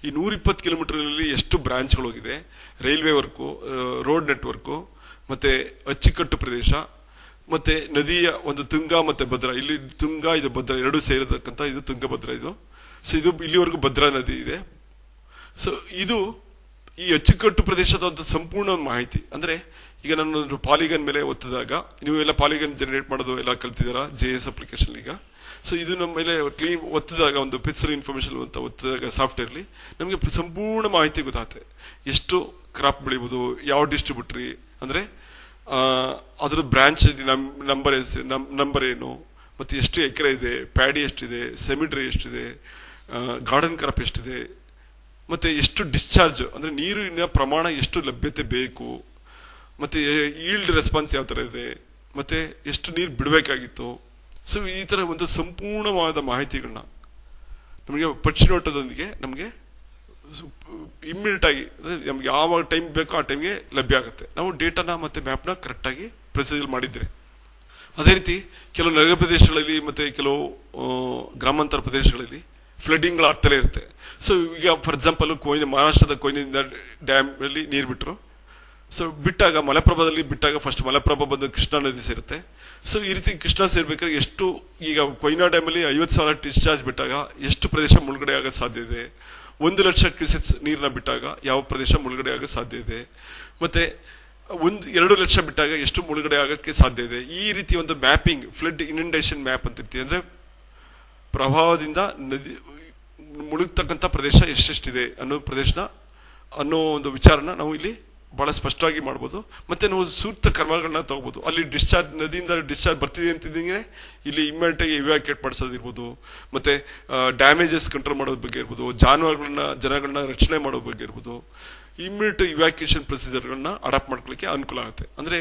ಈ 120 ಕಿಲೋಮೀಟರ್ನಲ್ಲಿ ಎಷ್ಟು ಬ್ರಾಂಚ್ಗಳು ಹೋಗಿದೆ, ರೈಲ್ವೆ ವರ್ಕು, ರೋಡ್ ನೆಟ್ವರ್ಕು, ಮತ್ತೆ ಅಚ್ಚುಕಟ್ಟು ಪ್ರದೇಶ, ಮತ್ತೆ ನದಿಯ ಒಂದು ತುಂಗಾ ಮತ್ತೆ ಭದ್ರಾ. ಇಲ್ಲಿ ತುಂಗಾ, ಇದು ಭದ್ರಾ ಎರಡೂ ಸೇರಿರ್ತಕ್ಕಂಥ ಇದು ತುಂಗಭದ್ರಾ ಇದು. ಸೊ ಇದು ಇಲ್ಲಿವರೆಗೂ ಭದ್ರಾ ನದಿ ಇದೆ. ಸೊ ಇದು ಈ ಅಚ್ಚುಕಟ್ಟು ಪ್ರದೇಶದ ಒಂದು ಸಂಪೂರ್ಣ ಮಾಹಿತಿ. ಅಂದ್ರೆ ಈಗ ನಾನು ಪಾಲಿಗನ್ ಮೇಲೆ ಒತ್ತಿದಾಗ, ನೀವೆಲ್ಲ ಪಾಲಿಗನ್ ಜನರೇಟ್ ಮಾಡೋದು ಎಲ್ಲ ಕಲ್ತಿದ್ದೀರಾ JS ಅಪ್ಲಿಕೇಶನ್ ಈಗ. ಸೊ ಇದು ನಮ್ಮ ಮೇಲೆ ಕ್ಲೀನ್ ಒತ್ತಿದಾಗ, ಒಂದು ಪಿಕ್ಸೆಲ್ ಇನ್ಫಾರ್ಮೇಶನ್ ಅಂತ ಒತ್ತಿದಾಗ ಸಾಫ್ಟ್ವೇರ್ಲಿ ನಮಗೆ ಸಂಪೂರ್ಣ ಮಾಹಿತಿ ಗೊತ್ತಾಗುತ್ತೆ. ಎಷ್ಟು ಕ್ರಾಪ್ ಬೆಳಿಬಹುದು, ಯಾವ ಡಿಸ್ಟ್ರಿಬ್ಯೂಟ್ರಿ ಅಂದ್ರೆ ಅದ್ರ ಬ್ರಾಂಚ್ ನಂಬರ್ ಏನು, ಮತ್ತೆ ಎಷ್ಟು ಎಕರೆ ಇದೆ, ಪ್ಯಾಡಿ ಎಷ್ಟಿದೆ, ಸೆಮಿಡ್ರಿ ಎಷ್ಟಿದೆ, ಗಾರ್ಡನ್ ಕ್ರಾಪ್ ಎಷ್ಟಿದೆ, ಮತ್ತೆ ಎಷ್ಟು ಡಿಸ್ಚಾರ್ಜ್ ಅಂದ್ರೆ ನೀರಿನ ಪ್ರಮಾಣ ಎಷ್ಟು ಲಭ್ಯತೆ ಬೇಕು, ಮತ್ತೆ ಈಲ್ಡ್ ರೆಸ್ಪಾನ್ಸ್ ಯಾವ ತರ ಇದೆ, ಮತ್ತೆ ಎಷ್ಟು ನೀರು ಬಿಡಬೇಕಾಗಿತ್ತು. ಸೊ ಈ ತರ ಒಂದು ಸಂಪೂರ್ಣವಾದ ಮಾಹಿತಿಗಳನ್ನ ನಮಗೆ ಪಕ್ಷಿ ನೋಟದೊಂದಿಗೆ ನಮಗೆ ಇಮ್ಮಿಡಿಯೇಟ್ ಆಗಿ ನಮ್ಗೆ ಯಾವ ಟೈಮ್ ಬೇಕೋ ಆ ಟೈಮ್ಗೆ ಲಭ್ಯ ಆಗುತ್ತೆ. ನಾವು ಡೇಟಾನ ಮತ್ತೆ ಮ್ಯಾಪ್ನ ಕರೆಕ್ಟ್ ಆಗಿ ಪ್ರೊಸೀಜರ್ ಮಾಡಿದ್ರೆ. ಅದೇ ರೀತಿ ಕೆಲವು ನಗರ ಪ್ರದೇಶಗಳಲ್ಲಿ ಮತ್ತೆ ಕೆಲವು ಗ್ರಾಮಾಂತರ ಪ್ರದೇಶಗಳಲ್ಲಿ ಫ್ಲಡ್ಡಿಂಗ್ ಆಗ್ತಲೇ ಇರುತ್ತೆ. ಸೊ ಈಗ ಫಾರ್ ಎಕ್ಸಾಂಪಲ್ ಮಹಾರಾಷ್ಟ್ರದ ಕೊಯ್ನಿಂದ ಡ್ಯಾಮ್ ಅಲ್ಲಿ ನೀರು ಬಿಟ್ಟರು. ಸೊ ಬಿಟ್ಟಾಗ ಮಲಪ್ರಭಾದಲ್ಲಿ ಬಿಟ್ಟಾಗ ಫಸ್ಟ್ ಮಲಪ್ರಭಾ ಬಂದು ಕೃಷ್ಣಾ ನದಿ ಸೇರುತ್ತೆ. ಸೊ ಈ ರೀತಿ ಕೃಷ್ಣಾ ಸೇರ್ಬೇಕಾದ್ರೆ ಎಷ್ಟು ಈಗ ಕೊಯ್ನಾ ಡ್ಯಾಮ್ ಅಲ್ಲಿ 50,000 ಡಿಸ್ಚಾರ್ಜ್ ಬಿಟ್ಟಾಗ ಎಷ್ಟು ಪ್ರದೇಶ ಮುಳುಗಡೆ ಆಗೋ ಸಾಧ್ಯ ಇದೆ. 1,00,000 ಕ್ಯೂಸೆಕ್ಸ್ ನೀರನ್ನ ಬಿಟ್ಟಾಗ ಯಾವ ಪ್ರದೇಶ ಮುಳುಗಡೆ ಆಗೋ ಸಾಧ್ಯ ಇದೆ. ಮತ್ತೆ 2 ಲಕ್ಷ ಬಿಟ್ಟಾಗ ಎಷ್ಟು ಮುಳುಗಡೆ ಆಗಕ್ಕೆ ಸಾಧ್ಯ ಇದೆ. ಈ ರೀತಿ ಒಂದು ಮ್ಯಾಪಿಂಗ್, ಫ್ಲಡ್ ಇನಿಂಡೇಷನ್ ಮ್ಯಾಪ್ ಅಂತ ಇರ್ತೀವಿ. ಅಂದ್ರೆ ಪ್ರವಾಹದಿಂದ ನದಿ ಮುಳುಗ್ತಕ್ಕಂಥ ಪ್ರದೇಶ ಎಷ್ಟೆಷ್ಟಿದೆ ಅನ್ನೋ ಒಂದು ವಿಚಾರನ ನಾವು ಇಲ್ಲಿ ಬಹಳ ಸ್ಪಷ್ಟವಾಗಿ ಮಾಡಬಹುದು. ಮತ್ತೆ ನಾವು ಸೂಕ್ತ ಕ್ರಮಗಳನ್ನ ತಗೋಬಹುದು. ಅಲ್ಲಿ ನದಿಯಿಂದ ಡಿಸ್ಚಾರ್ಜ್ ಬರ್ತಿದೆ ಅಂತಿದ್ದಂಗೆ ಇಲ್ಲಿ ಇಮ್ಮಿಡಿಯೇಟ್ ಆಗಿ ಇವ್ಯಾಕ್ಯುಯೇಟ್ ಮಾಡಿಸೋದಿರ್ಬೋದು, ಮತ್ತೆ ಡ್ಯಾಮೇಜಸ್ ಕಂಟ್ರೋಲ್ ಮಾಡೋದ್ರ ಬಗ್ಗೆ ಇರ್ಬೋದು, ಜನಗಳನ್ನ ರಕ್ಷಣೆ ಮಾಡೋ ಬಗ್ಗೆ ಇರ್ಬೋದು, ಇಮ್ಮಿಡಿಯೇಟ್ ಇವ್ಯಾಕ್ಯುಯೇಷನ್ ಪ್ರೊಸೀಜರ್ಗಳನ್ನ ಅಡಾಪ್ಟ್ ಮಾಡ್ಕೊಳ್ಳಿಕ್ಕೆ ಅನುಕೂಲ ಆಗುತ್ತೆ. ಅಂದ್ರೆ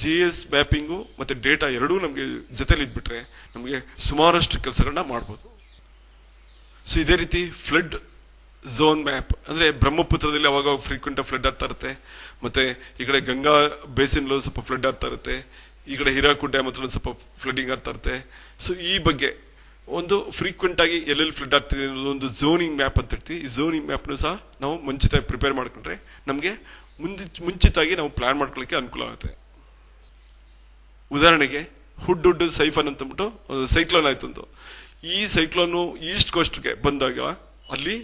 GIS ಮ್ಯಾಪಿಂಗು ಮತ್ತೆ ಡೇಟಾ ಎರಡೂ ನಮಗೆ ಜೊತೆಲಿ ಇದ್ಬಿಟ್ರೆ ನಮಗೆ ಸುಮಾರಷ್ಟು ಕೆಲಸಗಳನ್ನ ಮಾಡ್ಬೋದು. ಸೊ ಇದೇ ರೀತಿ ಫ್ಲಡ್ ಝೋನ್ ಮ್ಯಾಪ್ ಅಂದ್ರೆ ಬ್ರಹ್ಮಪುತ್ರದಲ್ಲಿ ಅವಾಗ ಫ್ರೀಕ್ವೆಂಟ್ ಫ್ಲಡ್ ಆಗ್ತಾ ಇರುತ್ತೆ. ಮತ್ತೆ ಈ ಕಡೆ ಗಂಗಾ ಬೇಸಿನ್ ಸ್ವಲ್ಪ ಫ್ಲಡ್ ಆಗ್ತಾ ಇರುತ್ತೆ. ಈ ಕಡೆ ಹಿರಾಕೂಡ್ ಡ್ಯಾಮ್ ಹತ್ರ ಸ್ವಲ್ಪ ಫ್ಲಡ್ಡಿಂಗ್ ಆಗ್ತಾ ಇರುತ್ತೆ. ಸೊ ಈ ಬಗ್ಗೆ ಒಂದು ಫ್ರೀಕ್ವೆಂಟ್ ಆಗಿ ಎಲ್ಲೆಲ್ಲಿ ಫ್ಲಡ್ ಆಗ್ತಿದೆ ಅನ್ನೋದು ಒಂದು ಝೋನಿಂಗ್ ಮ್ಯಾಪ್ ಅಂತ ಇರ್ತೀವಿ. ಈ ಝೋನಿಂಗ್ ಮ್ಯಾಪ್ನು ಸಹ ನಾವು ಮುಂಚಿತವಾಗಿ ಪ್ರಿಪೇರ್ ಮಾಡ್ಕೊಂಡ್ರೆ ನಮಗೆ ಮುಂಚಿತವಾಗಿ ನಾವು ಪ್ಲಾನ್ ಮಾಡ್ಕೊಳ್ಳಿಕ್ಕೆ ಅನುಕೂಲ ಆಗುತ್ತೆ. ಉದಾಹರಣೆಗೆ ಹುಡ್ ಸೈಫನ್ ಅಂತಂದ್ಬಿಟ್ಟು ಸೈಕ್ಲೋನ್ ಆಯ್ತು. ಈ ಸೈಕ್ಲೋನು ಈಸ್ಟ್ ಕೋಸ್ಟ್ಗೆ ಬಂದಾಗ ಅಲ್ಲಿ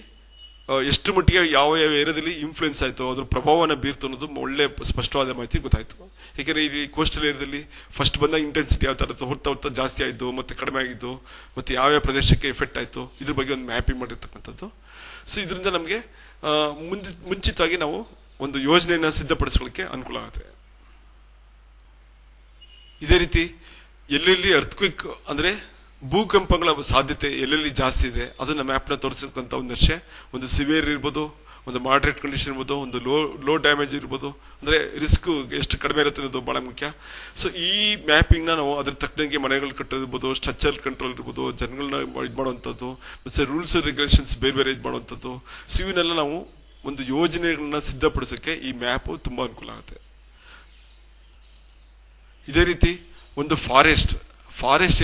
ಎಷ್ಟು ಮಟ್ಟಿಗೆ ಯಾವ ಏರಿಯಾದಲ್ಲಿ ಇನ್ಫ್ಲೂಯೆನ್ಸ್ ಆಯ್ತು, ಅದ್ರ ಪ್ರಭಾವನ ಬೀರ್ತು ಅನ್ನೋದು ಒಳ್ಳೆ ಸ್ಪಷ್ಟವಾದ ಮಾಹಿತಿ ಗೊತ್ತಾಯ್ತು. ಯಾಕಂದ್ರೆ ಇಲ್ಲಿ ಕೋಸ್ಟಲ್ ಏರಿಯಾದಲ್ಲಿ ಫಸ್ಟ್ ಬಂದಾಗ ಇಂಟೆನ್ಸಿಟಿ ಯಾವ ತರ ಹೊರ್ತಾ ಜಾಸ್ತಿ ಆಯ್ತು ಮತ್ತೆ ಕಡಿಮೆ ಆಗಿದ್ದು, ಮತ್ತೆ ಯಾವ ಪ್ರದೇಶಕ್ಕೆ ಎಫೆಕ್ಟ್ ಆಯ್ತು, ಇದ್ರ ಬಗ್ಗೆ ಒಂದು ಮ್ಯಾಪಿಂಗ್ ಮಾಡಿರ್ತಕ್ಕಂಥದ್ದು. ಸೊ ಇದರಿಂದ ನಮಗೆ ಮುಂಚಿತವಾಗಿ ನಾವು ಒಂದು ಯೋಜನೆಯನ್ನ ಸಿದ್ಧಪಡಿಸ್ಕೊಳ್ಳಿಕ್ಕೆ ಅನುಕೂಲ ಆಗುತ್ತೆ. ಇದೇ ರೀತಿ ಎಲ್ಲೆಲ್ಲಿ ಅರ್ಥಕ್ವಿಕ್ ಅಂದ್ರೆ ಭೂಕಂಪಗಳ ಸಾಧ್ಯತೆ ಎಲ್ಲೆಲ್ಲಿ ಜಾಸ್ತಿ ಇದೆ ಅದನ್ನ ಮ್ಯಾಪ್ ನ ತೋರಿಸತಕ್ಕಂಥ ಒಂದು ನಕ್ಷೆ. ಒಂದು ಸಿವಿಯರ್ ಇರ್ಬೋದು, ಒಂದು ಮಾಡರೇಟ್ ಕಂಡೀಷನ್ ಇರ್ಬೋದು, ಒಂದು ಲೋ ಡ್ಯಾಮೇಜ್ ಇರ್ಬೋದು, ಅಂದ್ರೆ ರಿಸ್ಕ್ ಎಷ್ಟು ಕಡಿಮೆ ಇರುತ್ತೆ ಅನ್ನೋದು ಬಹಳ ಮುಖ್ಯ. ಸೊ ಈ ಮ್ಯಾಪಿಂಗ್ ನ ನಾವು ಅದ್ರ ತಕ್ಕಂಗೆ ಮನೆಗಳು ಕಟ್ಟೋದಿರ್ಬೋದು, ಸ್ಟ್ರಕ್ಚರ್ ಕಂಟ್ರೋಲ್ ಇರ್ಬೋದು, ಜನಗಳನ್ನ ಇದು ಮಾಡುವಂಥದ್ದು, ಮತ್ತೆ ರೂಲ್ಸ್ ರೆಗ್ಯುಲೇಷನ್ಸ್ ಬೇರೆ ಇದು ಮಾಡುವಂಥದ್ದು. ಸೊ ಇವನ್ನೆಲ್ಲ ನಾವು ಒಂದು ಯೋಜನೆಗಳನ್ನ ಸಿದ್ಧಪಡಿಸೋಕೆ ಈ ಮ್ಯಾಪ್ ತುಂಬಾ ಅನುಕೂಲ ಆಗುತ್ತೆ. ಇದೇ ರೀತಿ ಒಂದು ಫಾರೆಸ್ಟ್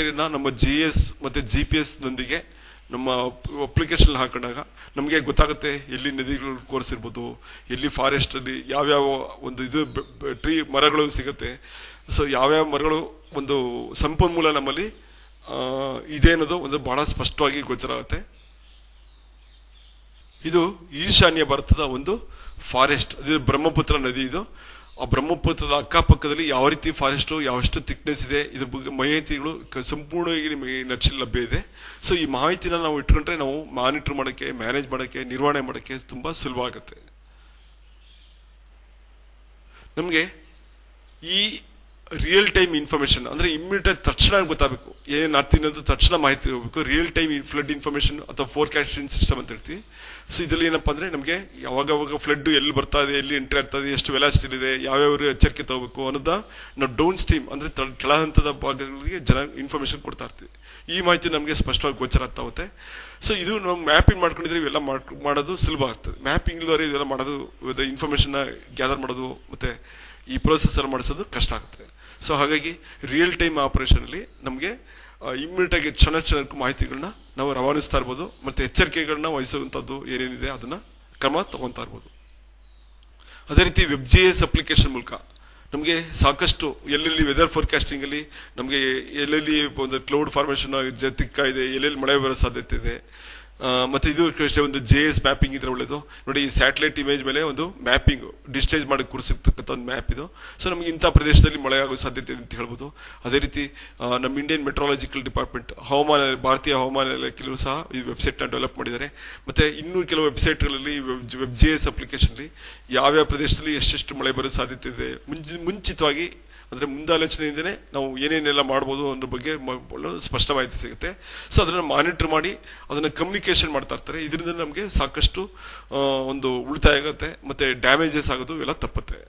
ಏರಿಯಾನ ನಮ್ಮ GIS ಮತ್ತೆ GPS ನೊಂದಿಗೆ ನಮ್ಮ ಅಪ್ಲಿಕೇಶನ್ ಹಾಕೊಂಡಾಗ ನಮಗೆ ಗೊತ್ತಾಗುತ್ತೆ ಎಲ್ಲಿ ನದಿಗಳು ಕೋರ್ಸಿರ್ಬೋದು, ಎಲ್ಲಿ ಫಾರೆಸ್ಟ್ ಅಲ್ಲಿ ಯಾವ್ಯಾವ ಒಂದು ಮರಗಳು ಸಿಗುತ್ತೆ. ಸೊ ಯಾವ್ಯಾವ ಮರಗಳು ಒಂದು ಸಂಪನ್ಮೂಲ ನಮ್ಮಲ್ಲಿ ಇದೆ ಅನ್ನೋದು ಒಂದು ಬಹಳ ಸ್ಪಷ್ಟವಾಗಿ ಗೋಚರ ಆಗುತ್ತೆ. ಇದು ಈಶಾನ್ಯ ಭಾರತದ ಒಂದು ಫಾರೆಸ್ಟ್, ಅದು ಬ್ರಹ್ಮಪುತ್ರ ನದಿ. ಇದು ಆ ಬ್ರಹ್ಮಪುತ್ರದ ಅಕ್ಕಪಕ್ಕದಲ್ಲಿ ಯಾವ ರೀತಿ ಫಾರೆಸ್ಟ್, ಯಾವಷ್ಟು ಥಿಕ್ನೆಸ್ ಇದೆ, ಇದ್ರ ಬಗ್ಗೆ ಮಾಹಿತಿಗಳು ಸಂಪೂರ್ಣವಾಗಿ ನಿಮಗೆ ನಕ್ಷೆಯಲ್ಲಿ ಲಭ್ಯ ಇದೆ. ಸೊ ಈ ಮಾಹಿತಿನ ನಾವು ಇಟ್ಕೊಂಡ್ರೆ ನಾವು ಮಾನಿಟರ್ ಮಾಡಕ್ಕೆ, ಮ್ಯಾನೇಜ್ ಮಾಡಕ್ಕೆ, ನಿರ್ವಹಣೆ ಮಾಡಕ್ಕೆ ತುಂಬಾ ಸುಲಭ ಆಗುತ್ತೆ. ನಮಗೆ ಈ ರಿಯಲ್ ಟೈಮ್ ಇನ್ಫಾರ್ಮೇಶನ್ ಅಂದ್ರೆ ಇಮ್ಮಿಡಿಯೇಟ್ ತಕ್ಷಣ ಗೊತ್ತಾಗಬೇಕು, ಏನ್ ಆಗ್ತೀನಿ ಅಂತ ತಕ್ಷಣ ಮಾಹಿತಿ ಹೋಗ್ಬೇಕು. ರಿಯಲ್ ಟೈಮ್ ಫ್ಲಡ್ ಇನ್ಫಾರ್ಮೇಶನ್ ಅಥವಾ ಫೋರ್ಕಾಸ್ಟಿಂಗ್ ಸಿಸ್ಟಮ್ ಅಂತ ಹೇಳ್ತೀವಿ. ಸೊ ಇದರಲ್ಲಿ ಏನಪ್ಪಾ ಅಂದ್ರೆ ನಮಗೆ ಯಾವಾಗ ಫ್ಲಡ್ ಎಲ್ಲಿ ಬರ್ತಾ ಇದೆ, ಎಲ್ಲಿ ಎಂಟ್ರಿ ಆಗ್ತಾ ಇದೆ, ಎಷ್ಟು ವೆಲಾಸಿಟಿ ಇದೆ, ಯಾವ್ಯಾವ ಎಚ್ಚರಿಕೆ ತಗೋಬೇಕು ಅನ್ನೋದ ನಾವು ಡೌನ್ ಸ್ಟ್ರೀಮ್ ಅಂದ್ರೆ ಕೆಳ ಹಂತದ ಭಾಗಗಳಿಗೆ ಇನ್ಫಾರ್ಮೇಶನ್ ಕೊಡ್ತಾ ಇರ್ತೀವಿ. ಈ ಮಾಹಿತಿ ನಮಗೆ ಸ್ಪಷ್ಟವಾಗಿ ಗೋಚರ ಆಗ್ತಾ ಹೋಗುತ್ತೆ. ಸೊ ಇದು ನಾವು ಮ್ಯಾಪಿಂಗ್ ಮಾಡ್ಕೊಂಡಿದ್ರೆ ಇವೆಲ್ಲ ಮಾಡೋದು ಸುಲಭ ಆಗ್ತದೆ. ಮ್ಯಾಪಿಂಗ್ ಇಲ್ದವರೆ ಇದೆಲ್ಲ ಮಾಡೋದು, ಇನ್ಫಾರ್ಮೇಶನ್ ಗ್ಯಾದರ್ ಮಾಡೋದು ಮತ್ತೆ ಈ ಪ್ರೋಸೆಸ್ ಎಲ್ಲ ಮಾಡಿಸೋದು ಕಷ್ಟ ಆಗುತ್ತೆ. ಸೊ ಹಾಗಾಗಿ ರಿಯಲ್ ಟೈಮ್ ಆಪರೇಷನ್ ಅಲ್ಲಿ ನಮಗೆ ಇಮ್ಮಿಡಿಯೇಟ್ ಆಗಿ ಕ್ಷಣ ಮಾಹಿತಿಗಳನ್ನ ನಾವು ರವಾನಿಸ್ತಾ ಇರ್ಬೋದು, ಮತ್ತೆ ಎಚ್ಚರಿಕೆಗಳನ್ನ ವಹಿಸುವಂತದ್ದು ಏನೇನಿದೆ ಅದನ್ನ ಕ್ರಮ ತಗೊಂತಾ ಇರ್ಬೋದು. ಅದೇ ರೀತಿ WebGIS ಅಪ್ಲಿಕೇಶನ್ ಮೂಲಕ ನಮಗೆ ಸಾಕಷ್ಟು ಎಲ್ಲೆಲ್ಲಿ ವೆದರ್ ಫೋರ್ಕಾಸ್ಟಿಂಗ್ ಅಲ್ಲಿ ನಮಗೆ ಎಲ್ಲೆಲ್ಲಿ ಒಂದು ಕ್ಲೌಡ್ ಫಾರ್ಮೇಶನ್ ತಿಕ್ಕ ಇದೆ, ಎಲ್ಲೆಲ್ಲಿ ಮಳೆ ಬರೋ ಸಾಧ್ಯತೆ ಇದೆ, ಮತ್ತೆ ಇದು ಅಷ್ಟೇ ಒಂದು GIS ಮ್ಯಾಪಿಂಗ್ ಇದ್ರೆ ಒಳ್ಳೇದು. ನೋಡಿ, ಈ ಸ್ಯಾಟಲೈಟ್ ಇಮೇಜ್ ಮೇಲೆ ಒಂದು ಮ್ಯಾಪಿಂಗ್ ಡಿಜಿಟೈಸ್ ಮಾಡಿ ಕೂರಿಸಿರ್ತಕ್ಕಂಥ ಒಂದು ಮ್ಯಾಪ್ ಇದು. ಸೊ ನಮ್ಗೆ ಇಂಥ ಪ್ರದೇಶದಲ್ಲಿ ಮಳೆ ಆಗೋ ಸಾಧ್ಯತೆ ಇದೆ ಅಂತ ಹೇಳ್ಬೋದು. ಅದೇ ರೀತಿ ನಮ್ಮ ಇಂಡಿಯನ್ ಮೆಟ್ರಾಲಜಿಕಲ್ ಡಿಪಾರ್ಟ್ಮೆಂಟ್ ಭಾರತೀಯ ಹವಾಮಾನ ಇಲಾಖೆಯಲ್ಲೂ ಸಹ ಈ ವೆಬ್ಸೈಟ್ ನ ಡೆವಲಪ್ ಮಾಡಿದ್ದಾರೆ. ಮತ್ತೆ ಇನ್ನೂ ಕೆಲವು ವೆಬ್ಸೈಟ್ಗಳಲ್ಲಿ WebGIS ಅಪ್ಲಿಕೇಶನ್ ಅಲ್ಲಿ ಯಾವ್ಯಾವ ಪ್ರದೇಶದಲ್ಲಿ ಎಷ್ಟೆಷ್ಟು ಮಳೆ ಬರೋ ಸಾಧ್ಯತೆ ಇದೆ ಮುಂಚಿತವಾಗಿ ಅಂದ್ರೆ ಮುಂದಾಲೋಚನೆಯಿಂದನೇ ನಾವು ಏನೇನೆಲ್ಲ ಮಾಡಬಹುದು ಅನ್ನೋ ಬಗ್ಗೆ ಸ್ಪಷ್ಟ ಮಾಹಿತಿ ಸಿಗುತ್ತೆ. ಸೊ ಅದನ್ನ ಮಾನಿಟರ್ ಮಾಡಿ ಅದನ್ನ ಕಮ್ಯುನಿಕೇಶನ್ ಮಾಡ್ತಾ ಇರ್ತಾರೆ. ಇದರಿಂದ ನಮಗೆ ಸಾಕಷ್ಟು ಒಂದು ಉಳಿತಾಯ ಆಗುತ್ತೆ, ಮತ್ತೆ ಡ್ಯಾಮೇಜಸ್ ಆಗೋದು ಎಲ್ಲ ತಪ್ಪುತ್ತೆ.